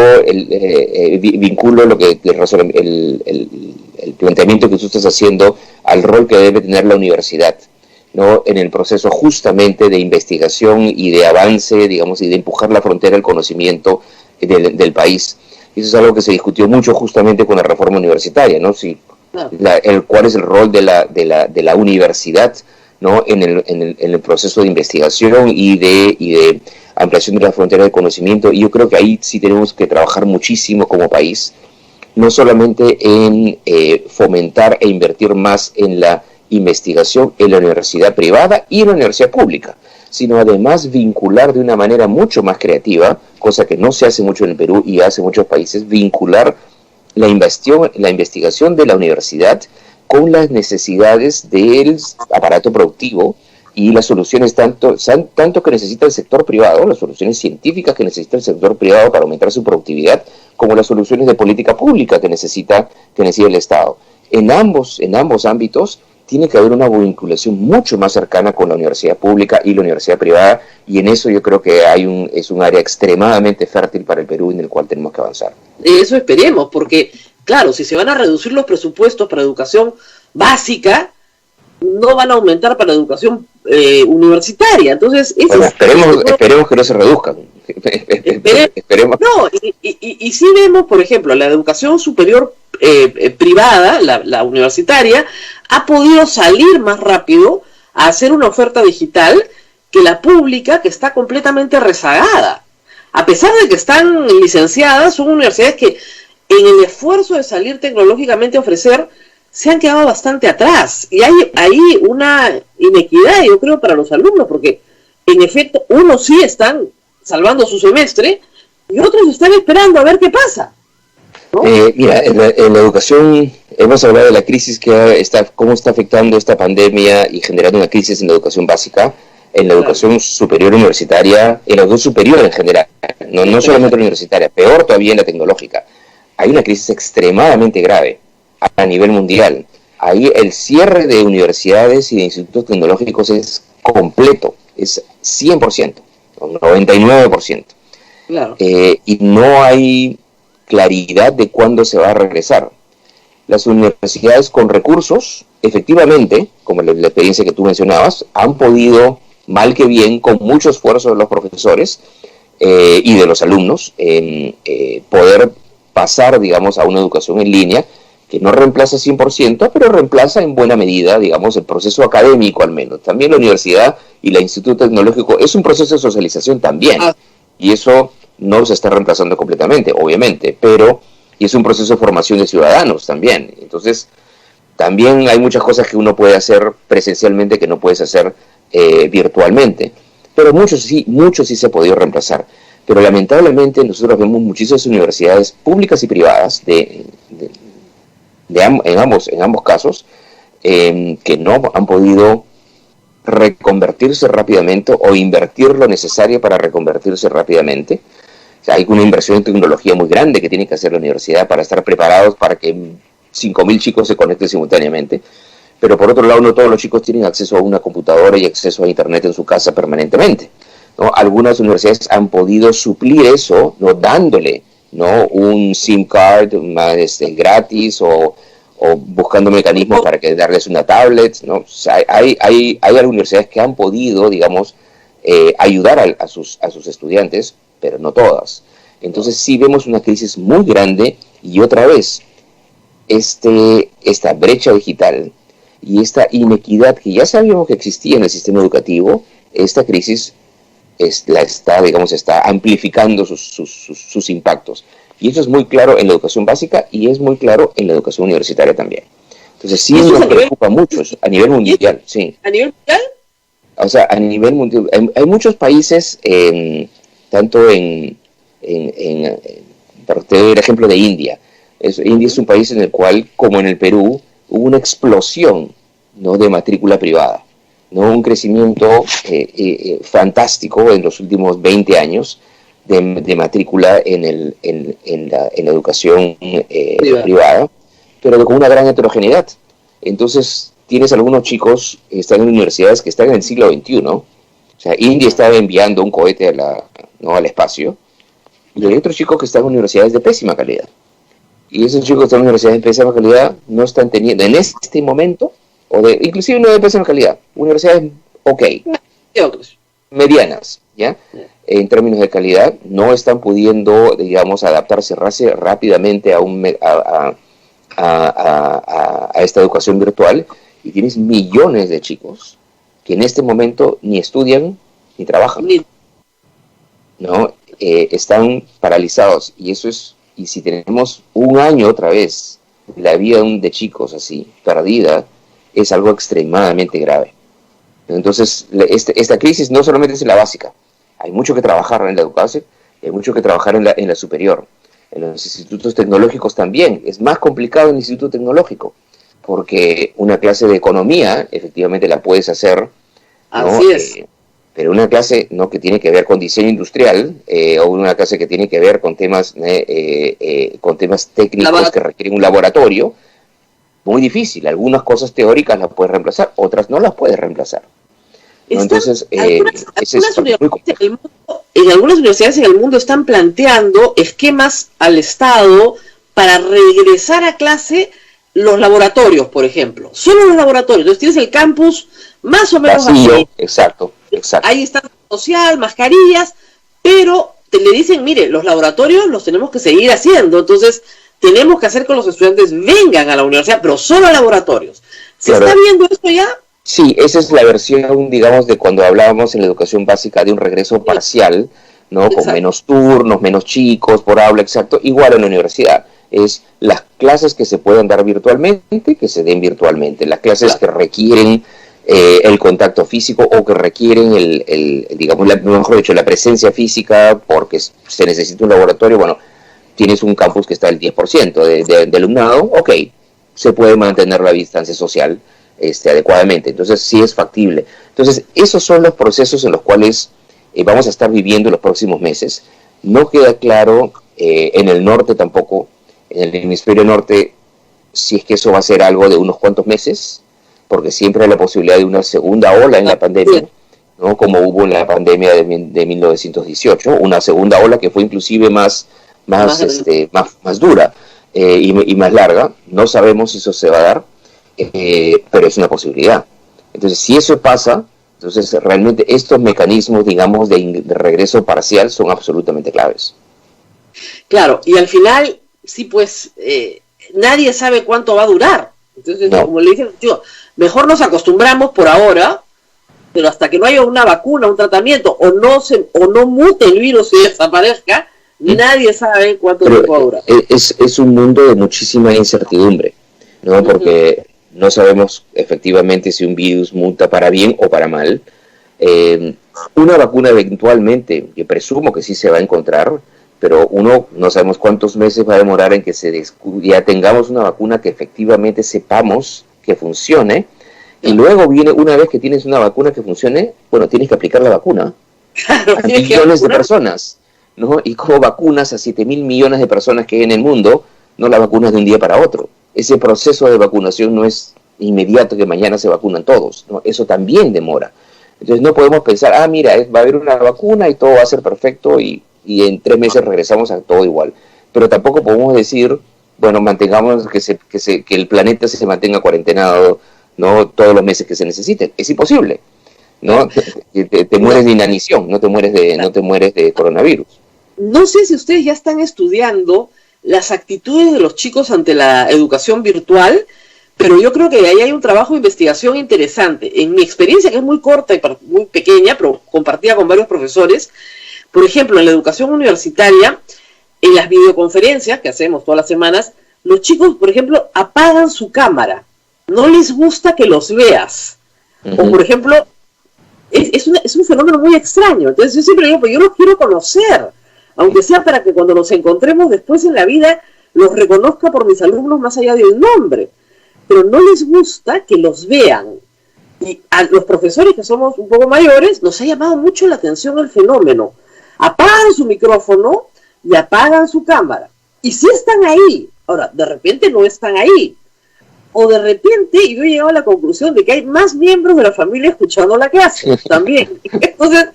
vinculo lo que el planteamiento que tú estás haciendo al rol que debe tener la universidad, ¿no? En el proceso justamente de investigación y de avance, digamos, y de empujar la frontera del conocimiento del país. Y eso es algo que se discutió mucho justamente con la reforma universitaria, ¿no? ¿Cuál es el rol de la universidad, ¿no? en el proceso de investigación y de ampliación de la frontera del conocimiento? Y yo creo que ahí sí tenemos que trabajar muchísimo como país, no solamente en fomentar e invertir más en la investigación en la universidad privada y en la universidad pública, sino además vincular de una manera mucho más creativa, cosa que no se hace mucho en el Perú y hace muchos países, vincular la investigación de la universidad con las necesidades del aparato productivo y las soluciones tanto que necesita el sector privado, las soluciones científicas que necesita el sector privado para aumentar su productividad, como las soluciones de política pública que necesita el Estado. En ambos ámbitos tiene que haber una vinculación mucho más cercana con la universidad pública y la universidad privada, y en eso yo creo que es un área extremadamente fértil para el Perú en el cual tenemos que avanzar. Eso esperemos, porque claro, si se van a reducir los presupuestos para educación básica, no van a aumentar para educación universitaria. Entonces, esperemos que no se reduzcan. Esperemos. No, y sí vemos, por ejemplo, la educación superior privada, la universitaria, ha podido salir más rápido a hacer una oferta digital que la pública, que está completamente rezagada. A pesar de que están licenciadas, son universidades que en el esfuerzo de salir tecnológicamente a ofrecer, se han quedado bastante atrás. Y hay ahí una inequidad, yo creo, para los alumnos, porque en efecto, unos sí están salvando su semestre y otros están esperando a ver qué pasa, ¿no? Mira, en la educación hemos hablado de la crisis cómo está afectando esta pandemia y generando una crisis en la educación básica, en la educación superior universitaria, en la educación superior en general, no solamente la universitaria, peor todavía en la tecnológica. Hay una crisis extremadamente grave a nivel mundial. Ahí el cierre de universidades y de institutos tecnológicos es completo, es 100%, 99%. Claro. Y no hay claridad de cuándo se va a regresar. Las universidades con recursos, efectivamente, como la experiencia que tú mencionabas, han podido, mal que bien, con mucho esfuerzo de los profesores y de los alumnos, poder pasar, digamos, a una educación en línea que no reemplaza 100%, pero reemplaza en buena medida, digamos, el proceso académico al menos. También la universidad y el Instituto Tecnológico es un proceso de socialización también, y eso no se está reemplazando completamente, obviamente, y es un proceso de formación de ciudadanos también. Entonces, también hay muchas cosas que uno puede hacer presencialmente que no puedes hacer virtualmente, pero mucho sí se ha podido reemplazar. Pero lamentablemente nosotros vemos muchísimas universidades públicas y privadas en ambos casos que no han podido reconvertirse rápidamente o invertir lo necesario para reconvertirse rápidamente. O sea, hay una inversión en tecnología muy grande que tiene que hacer la universidad para estar preparados para que 5.000 chicos se conecten simultáneamente. Pero por otro lado, no todos los chicos tienen acceso a una computadora y acceso a internet en su casa permanentemente, ¿no? Algunas universidades han podido suplir eso, ¿no? Dándole, ¿no? Un SIM card más gratis o buscando mecanismos para darles una tablet, ¿no? O sea, hay universidades que han podido, digamos, ayudar a sus estudiantes, pero no todas. Entonces sí vemos una crisis muy grande y otra vez esta brecha digital y esta inequidad que ya sabíamos que existía en el sistema educativo, esta crisis está amplificando sus impactos. Y eso es muy claro en la educación básica y es muy claro en la educación universitaria también. Entonces sí nos preocupa mucho eso, a nivel mundial, sí. ¿A nivel mundial? O sea, a nivel mundial, hay muchos países, tanto para tener el ejemplo de India. India es un país en el cual, como en el Perú, hubo una explosión, ¿no?, de matrícula privada, ¿no?, un crecimiento fantástico en los últimos 20 años de matrícula en la educación privada, pero con una gran heterogeneidad. Entonces, tienes algunos chicos que están en universidades que están en el siglo XXI, o sea, India estaba enviando un cohete al espacio, y hay otros chicos que están en universidades de pésima calidad. Y esos chicos que están en universidades de pésima calidad no están teniendo, en este momento, inclusive no de pésima calidad, universidades medianas, ¿ya? En términos de calidad, no están pudiendo, digamos, adaptarse rápidamente a esta educación virtual, y tienes millones de chicos que en este momento ni estudian ni trabajan, ¿no? Están paralizados, y si tenemos un año otra vez la vida de chicos así perdida, es algo extremadamente grave. Entonces, esta crisis no solamente es en la básica, hay mucho que trabajar en la educación, hay mucho que trabajar en la superior. En los institutos tecnológicos también, es más complicado en el instituto tecnológico, porque una clase de economía, efectivamente la puedes hacer, ¿no? Así es. Pero una clase, ¿no?, que tiene que ver con diseño industrial, o una clase que tiene que ver con temas técnicos que requieren un laboratorio, muy difícil. Algunas cosas teóricas las puedes reemplazar, otras no las puedes reemplazar, ¿no? Entonces, en algunas universidades en el mundo están planteando esquemas al Estado para regresar a clase los laboratorios, por ejemplo. Solo los laboratorios. Entonces tienes el campus más o menos vacío, así. Exacto. Ahí está social, mascarillas, pero le dicen, mire, los laboratorios los tenemos que seguir haciendo, entonces tenemos que hacer que los estudiantes vengan a la universidad, pero solo a laboratorios. ¿Se está viendo esto ya? Sí, esa es la versión, digamos, de cuando hablábamos en la educación básica de un regreso parcial, ¿no? Con menos turnos, menos chicos por aula, exacto. Igual en la universidad. Es las clases que se pueden dar virtualmente, que se den virtualmente. Las clases que requieren el contacto físico o que requieren mejor dicho, la presencia física porque se necesita un laboratorio. Bueno, tienes un campus que está al 10% de alumnado, ok, se puede mantener la distancia social adecuadamente. Entonces sí es factible. Entonces esos son los procesos en los cuales vamos a estar viviendo en los próximos meses. No queda claro en el norte tampoco, en el hemisferio norte, si es que eso va a ser algo de unos cuantos meses, porque siempre hay la posibilidad de una segunda ola en la pandemia, ¿no? Como hubo en la pandemia de 1918, una segunda ola que fue inclusive más dura y más larga. No sabemos si eso se va a dar, pero es una posibilidad. Entonces, si eso pasa, entonces realmente estos mecanismos, digamos, de regreso parcial son absolutamente claves. Claro, y al final, sí, pues, nadie sabe cuánto va a durar. Entonces, como le dije, mejor nos acostumbramos por ahora, pero hasta que no haya una vacuna, un tratamiento, o no mute el virus y desaparezca, nadie sabe cuánto tiempo va a durar. Es un mundo de muchísima incertidumbre, ¿no? Porque no sabemos efectivamente si un virus muta para bien o para mal. Una vacuna eventualmente, yo presumo que sí se va a encontrar, pero no sabemos cuántos meses va a demorar en que ya tengamos una vacuna que efectivamente sepamos que funcione, y luego una vez que tienes una vacuna que funcione, bueno, tienes que aplicar la vacuna a millones de personas, ¿no? Y como vacunas a 7.000 millones de personas que hay en el mundo, no la vacunas de un día para otro. Ese proceso de vacunación no es inmediato, que mañana se vacunan todos, ¿no? Eso también demora. Entonces no podemos pensar, mira, va a haber una vacuna y todo va a ser perfecto y en 3 meses regresamos a todo igual. Pero tampoco podemos decir, bueno, mantengamos que el planeta se mantenga cuarentenado, ¿no? Todos los meses que se necesiten. Es imposible, ¿no? Te mueres de inanición, no te mueres de coronavirus. No sé si ustedes ya están estudiando las actitudes de los chicos ante la educación virtual, Pero yo creo que ahí hay un trabajo de investigación interesante. En mi experiencia, que es muy corta y muy pequeña, pero compartida con varios profesores, por ejemplo, en la educación universitaria, en las videoconferencias que hacemos todas las semanas, los chicos, por ejemplo, apagan su cámara. No les gusta que los veas. O, por ejemplo, es un fenómeno muy extraño. Entonces yo siempre digo, pues yo los quiero conocer, aunque sea para que cuando nos encontremos después en la vida, los reconozca por mis alumnos más allá del nombre. Pero no les gusta que los vean. Y a los profesores que somos un poco mayores, nos ha llamado mucho la atención el fenómeno. Apagan su micrófono y apagan su cámara. Y sí están ahí. Ahora, de repente no están ahí. O de repente, y yo he llegado a la conclusión de que hay más miembros de la familia escuchando la clase también. Entonces,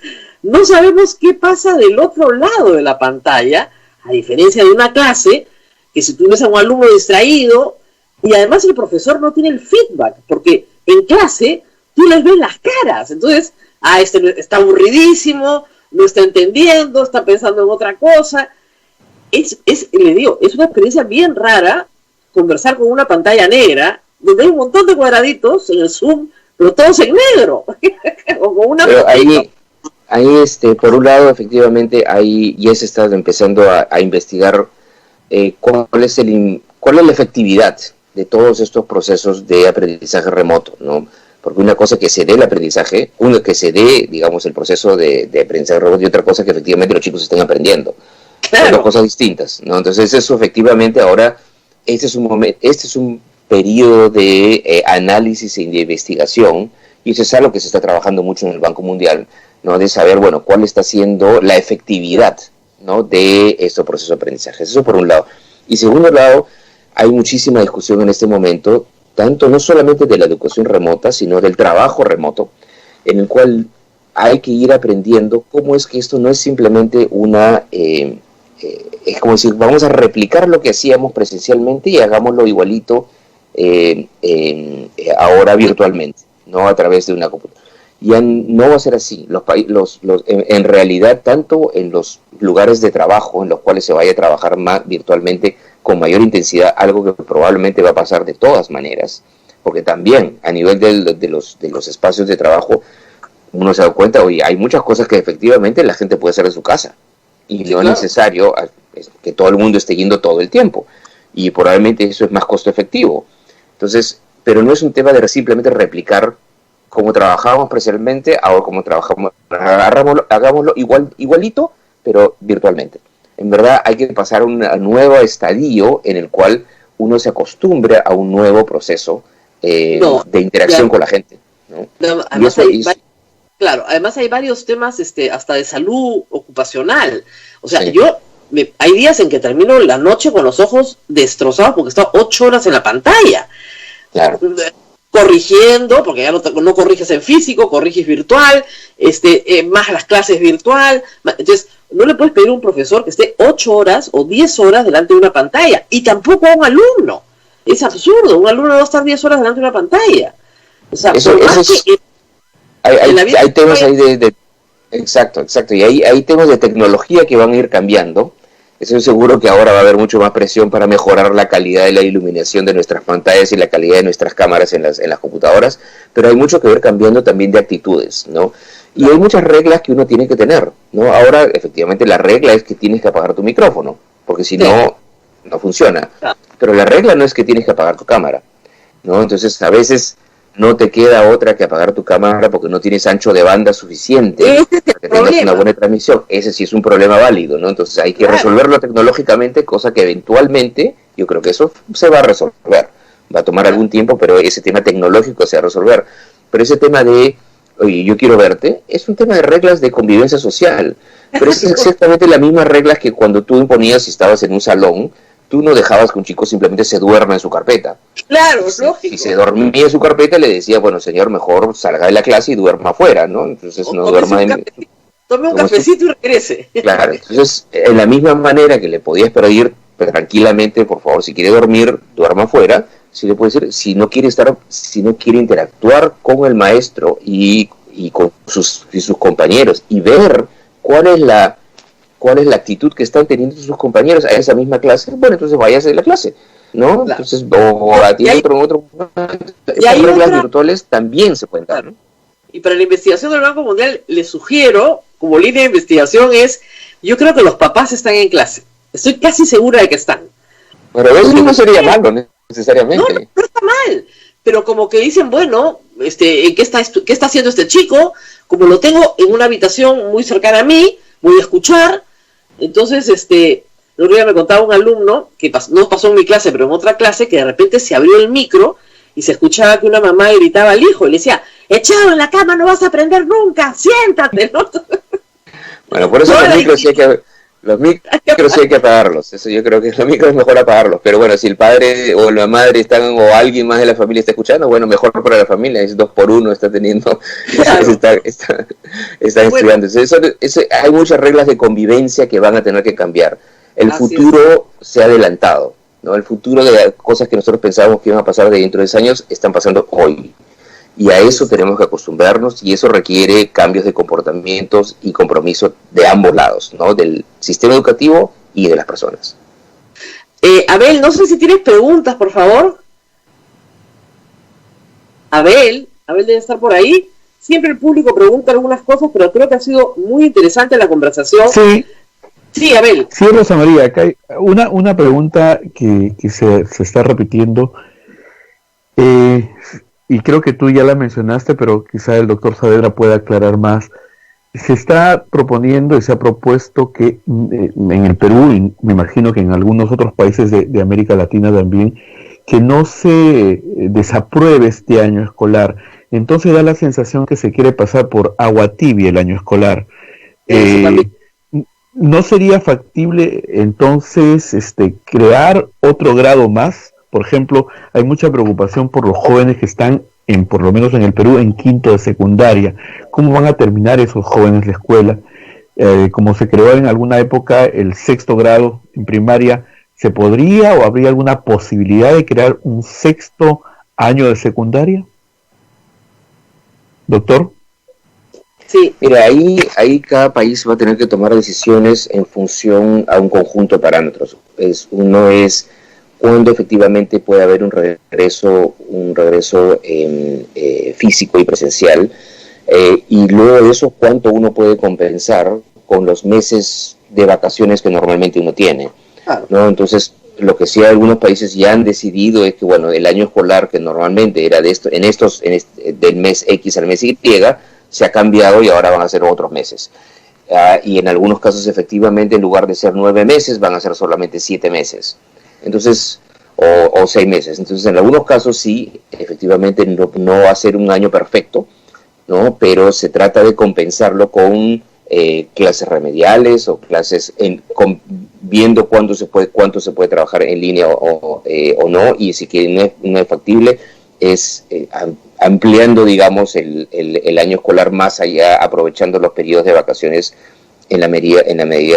no sabemos qué pasa del otro lado de la pantalla, a diferencia de una clase, que si tú ves a un alumno distraído, y además el profesor no tiene el feedback, porque en clase tú les ves las caras. Entonces, este está aburridísimo, no está entendiendo, está pensando en otra cosa. Le digo, es una experiencia bien rara conversar con una pantalla negra, donde hay un montón de cuadraditos en el Zoom, pero todos en negro. O con una pero ahí por un lado, efectivamente, ahí ya se está empezando a investigar cuál es la efectividad de todos estos procesos de aprendizaje remoto, ¿no? Porque una cosa que se dé el aprendizaje, una que se dé, digamos, el proceso de aprendizaje remoto, y otra cosa que efectivamente los chicos estén aprendiendo. Claro. Son dos cosas distintas, ¿no? Entonces eso efectivamente ahora, este es un periodo de análisis y de investigación, y eso es algo que se está trabajando mucho en el Banco Mundial, ¿no? De saber, bueno, cuál está siendo la efectividad, ¿no? De estos procesos de aprendizaje. Eso por un lado. Y segundo lado, hay muchísima discusión en este momento, tanto no solamente de la educación remota, sino del trabajo remoto, en el cual hay que ir aprendiendo cómo es que esto no es simplemente es como decir, vamos a replicar lo que hacíamos presencialmente y hagámoslo igualito ahora virtualmente, no a través de una computadora. Ya no va a ser así. En realidad, tanto en los lugares de trabajo en los cuales se vaya a trabajar más virtualmente con mayor intensidad, algo que probablemente va a pasar de todas maneras, porque también a nivel de los espacios de trabajo uno se da cuenta, oye, hay muchas cosas que efectivamente la gente puede hacer en su casa y no es necesario que todo el mundo esté yendo todo el tiempo, y probablemente eso es más costo efectivo. Entonces, pero no es un tema de simplemente replicar como trabajábamos presencialmente, ahora como trabajamos, hagámoslo igualito, pero virtualmente. En verdad hay que pasar a un nuevo estadio en el cual uno se acostumbre a un nuevo proceso de interacción con la gente, ¿no? Además hay varios temas hasta de salud ocupacional. O sea, hay días en que termino la noche con los ojos destrozados porque he estado 8 horas en la pantalla. Claro. Corrigiendo, porque ya no corriges en físico, corriges virtual, más las clases virtual. Entonces, no le puedes pedir a un profesor que esté 8 horas o 10 horas delante de una pantalla, y tampoco a un alumno. Es absurdo, un alumno no va a estar 10 horas delante de una pantalla. O sea, hay temas ahí exacto, y hay temas de tecnología que van a ir cambiando. Estoy seguro que ahora va a haber mucho más presión para mejorar la calidad de la iluminación de nuestras pantallas y la calidad de nuestras cámaras en las computadoras, pero hay mucho que ver cambiando también de actitudes, ¿no? Y hay muchas reglas que uno tiene que tener, ¿no? Ahora, efectivamente, la regla es que tienes que apagar tu micrófono, porque si no funciona. Pero la regla no es que tienes que apagar tu cámara, ¿no? Entonces, a veces no te queda otra que apagar tu cámara porque no tienes ancho de banda suficiente para que tengas una buena transmisión. Ese sí es un problema válido, ¿no? Entonces hay que resolverlo tecnológicamente, cosa que eventualmente yo creo que eso se va a resolver. Va a tomar algún tiempo, pero ese tema tecnológico se va a resolver. Pero ese tema de, oye, yo quiero verte, es un tema de reglas de convivencia social. Pero es exactamente las mismas reglas que cuando tú imponías si estabas en un salón. Tú no dejabas que un chico simplemente se duerma en su carpeta. Claro, es lógico. Si se dormía en su carpeta, le decía, bueno, señor, mejor salga de la clase y duerma afuera, ¿no? Entonces no duerma tome un cafecito y regrese. Claro, entonces, en la misma manera que le podías pedir tranquilamente, por favor, si quiere dormir, duerma afuera, si le puede decir, si no quiere interactuar con el maestro y con sus compañeros y ver cuál es la actitud que están teniendo sus compañeros a esa misma clase, bueno, entonces váyase de la clase. ¿no? Claro. Entonces, o atiende otro. Esas reglas virtuales también se pueden dar, ¿no? Y para la investigación del Banco Mundial, les sugiero, como línea de investigación, yo creo que los papás están en clase. Estoy casi segura de que están. Pero eso no sería malo, necesariamente. No está mal. Pero como que dicen, bueno, ¿qué está haciendo este chico? Como lo tengo en una habitación muy cercana a mí, voy a escuchar. Entonces, el otro día me contaba un alumno, que no pasó en mi clase, pero en otra clase, que de repente se abrió el micro y se escuchaba que una mamá gritaba al hijo y le decía, echado en la cama, no vas a aprender nunca, siéntate, ¿no? Bueno, por eso los micros sí hay que apagarlos. Eso yo creo que los micros es mejor apagarlos. Pero bueno, si el padre o la madre están, o alguien más de la familia está escuchando, bueno, mejor para la familia, es 2x1, está teniendo, claro. está estudiando. Hay muchas reglas de convivencia que van a tener que cambiar. El futuro se ha adelantado, ¿no? El futuro de cosas que nosotros pensábamos que iban a pasar dentro de 10 años están pasando hoy. Y a eso tenemos que acostumbrarnos, y eso requiere cambios de comportamientos y compromiso de ambos lados, ¿no? Del sistema educativo y de las personas. Abel, no sé si tienes preguntas, por favor. Abel debe estar por ahí. Siempre el público pregunta algunas cosas, pero creo que ha sido muy interesante la conversación. Sí, Abel. Sí, Rosa María, acá hay una pregunta que se está repitiendo. Y creo que tú ya la mencionaste, pero quizá el doctor Saavedra pueda aclarar más. Se está proponiendo y se ha propuesto que en el Perú, y me imagino que en algunos otros países de América Latina también, que no se desapruebe este año escolar. Entonces da la sensación que se quiere pasar por agua tibia el año escolar. ¿No sería factible entonces crear otro grado más? Por ejemplo, hay mucha preocupación por los jóvenes que están, por lo menos en el Perú, en quinto de secundaria. ¿Cómo van a terminar esos jóvenes la escuela? Como se creó en alguna época el 6º grado en primaria, ¿se podría o habría alguna posibilidad de crear un 6º año de secundaria? ¿Doctor? Sí, mira, ahí cada país va a tener que tomar decisiones en función a un conjunto de parámetros. Uno es cuándo efectivamente puede haber un regreso físico y presencial, y luego de eso cuánto uno puede compensar con los meses de vacaciones que normalmente uno tiene, ¿no? Entonces, lo que sí algunos países ya han decidido es que, bueno, el año escolar que normalmente era del mes X al mes Y, se ha cambiado y ahora van a ser otros meses. Y en algunos casos, efectivamente, en lugar de ser 9 meses, van a ser solamente 7 meses. Entonces, o 6 meses. Entonces, en algunos casos sí, efectivamente, no va a ser un año perfecto, ¿no? Pero se trata de compensarlo con clases remediales o clases viendo cuánto se puede trabajar en línea o no, y si que no es factible, es ampliando, digamos, el año escolar más allá, aprovechando los periodos de vacaciones en la medida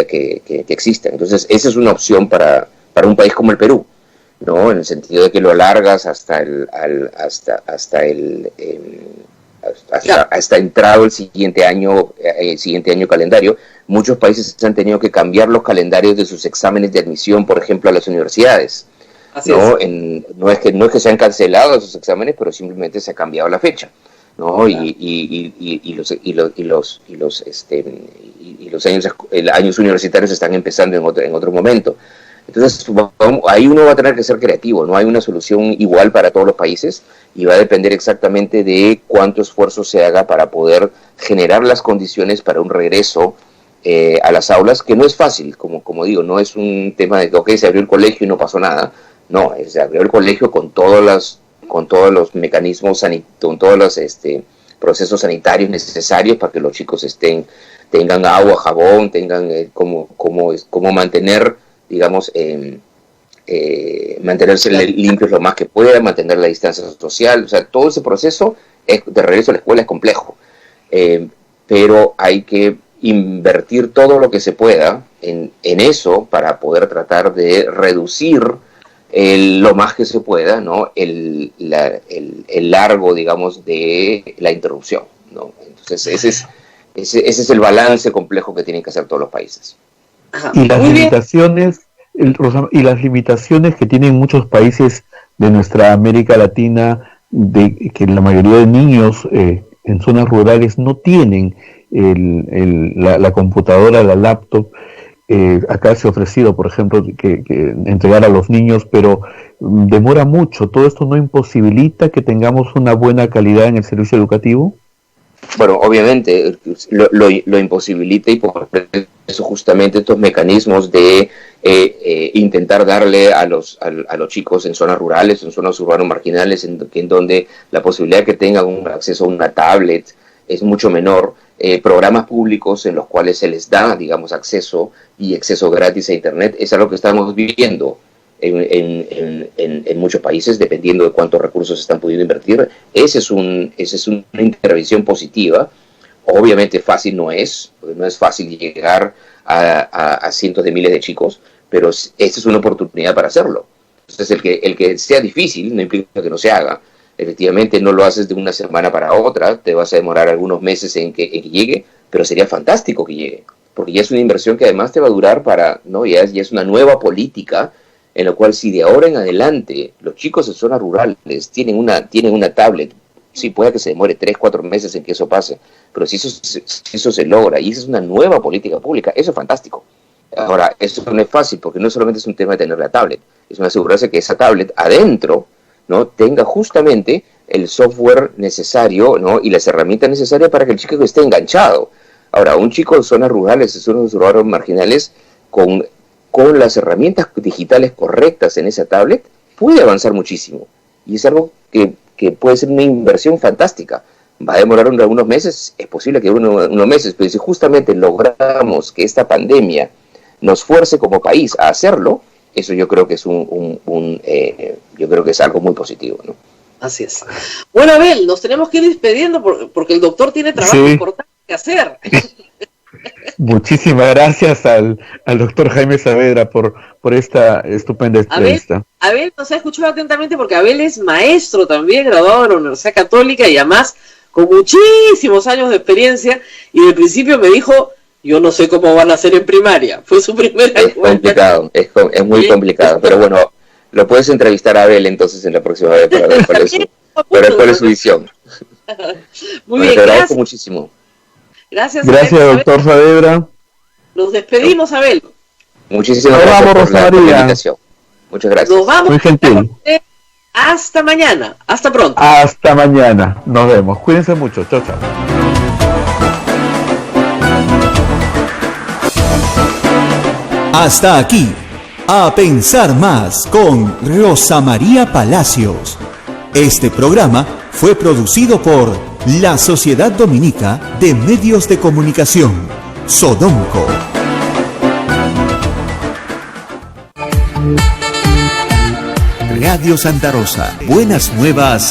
que existan. Entonces, esa es una opción para un país como el Perú, ¿no? En el sentido de que lo alargas hasta entrado el siguiente año calendario. Muchos países han tenido que cambiar los calendarios de sus exámenes de admisión, por ejemplo, a las universidades. No es que se han cancelado esos exámenes, pero simplemente se ha cambiado la fecha, ¿no? Y los años universitarios están empezando en otro momento. Entonces, ahí uno va a tener que ser creativo, no hay una solución igual para todos los países, y va a depender exactamente de cuánto esfuerzo se haga para poder generar las condiciones para un regreso a las aulas, que no es fácil, como digo, no es un tema de que se abrió el colegio y no pasó nada. No, se abrió el colegio con todos los mecanismos, con todos los procesos sanitarios necesarios para que los chicos tengan agua, jabón, tengan cómo mantener, digamos, mantenerse limpios lo más que puedan, mantener la distancia social. O sea, todo ese proceso de regreso a la escuela es complejo, pero hay que invertir todo lo que se pueda en eso para poder tratar de reducir lo más que se pueda, ¿no? el largo, digamos, de la interrupción, ¿no? Entonces ese es el balance complejo que tienen que hacer todos los países. Y las limitaciones y las limitaciones que tienen muchos países de nuestra América Latina, de que la mayoría de niños en zonas rurales no tienen la computadora, la laptop. Acá se ha ofrecido, por ejemplo, que entregar a los niños, pero demora mucho. ¿Todo esto no imposibilita que tengamos una buena calidad en el servicio educativo? Bueno, obviamente lo imposibilita, y por eso justamente estos mecanismos de intentar darle a los chicos en zonas rurales, en zonas urbanas marginales, en donde la posibilidad de que tengan un acceso a una tablet es mucho menor, programas públicos en los cuales se les da, digamos, acceso gratis a Internet, es algo que estamos viviendo en muchos países, dependiendo de cuántos recursos están pudiendo invertir. Esa es una intervención positiva. Obviamente fácil no es, porque no es fácil llegar a cientos de miles de chicos, pero esta es una oportunidad para hacerlo. Entonces el que sea difícil no implica que no se haga. Efectivamente no lo haces de una semana para otra, te vas a demorar algunos meses en que llegue, pero sería fantástico que llegue, porque ya es una inversión que además te va a durar ya es una nueva política, en la cual si de ahora en adelante los chicos en zonas rurales tienen una tablet, sí, puede que se demore 3-4 meses en que eso pase, pero si eso se logra, y esa es una nueva política pública, eso es fantástico. Ahora, eso no es fácil, porque no solamente es un tema de tener la tablet, es una asegurarse que esa tablet adentro, ¿no?, tenga justamente el software necesario, ¿no?, y las herramientas necesarias para que el chico esté enganchado. Ahora, un chico en zonas rurales, en zonas rurales marginales, con las herramientas digitales correctas en esa tablet, puede avanzar muchísimo. Y es algo que puede ser una inversión fantástica. Va a demorar algunos meses, es posible que unos meses, pero si justamente logramos que esta pandemia nos fuerce como país a hacerlo, eso yo creo que es yo creo que es algo muy positivo, ¿no? Así es. Bueno, Abel, nos tenemos que ir despidiendo porque el doctor tiene trabajo importante que hacer. Muchísimas gracias al doctor Jaime Saavedra por esta estupenda entrevista. Abel nos ha escuchado atentamente porque Abel es maestro también, graduado de la Universidad Católica y además con muchísimos años de experiencia, y de principio me dijo: yo no sé cómo van a hacer en primaria. Fue su primera. Es complicado, es muy complicado, pero bueno, lo puedes entrevistar a Abel entonces en la próxima vez para ver cuál es su visión. Muy bien, te agradezco muchísimo. Gracias, doctor Saavedra. Nos despedimos, Abel. Muchísimas gracias por la invitación. Muchas gracias. Nos vamos. Muy gentil. Hasta mañana. Hasta pronto. Hasta mañana. Nos vemos. Cuídense mucho. Chao, chao. Hasta aquí, A Pensar Más con Rosa María Palacios. Este programa fue producido por la Sociedad Dominica de Medios de Comunicación, Sodomco. Radio Santa Rosa, buenas nuevas.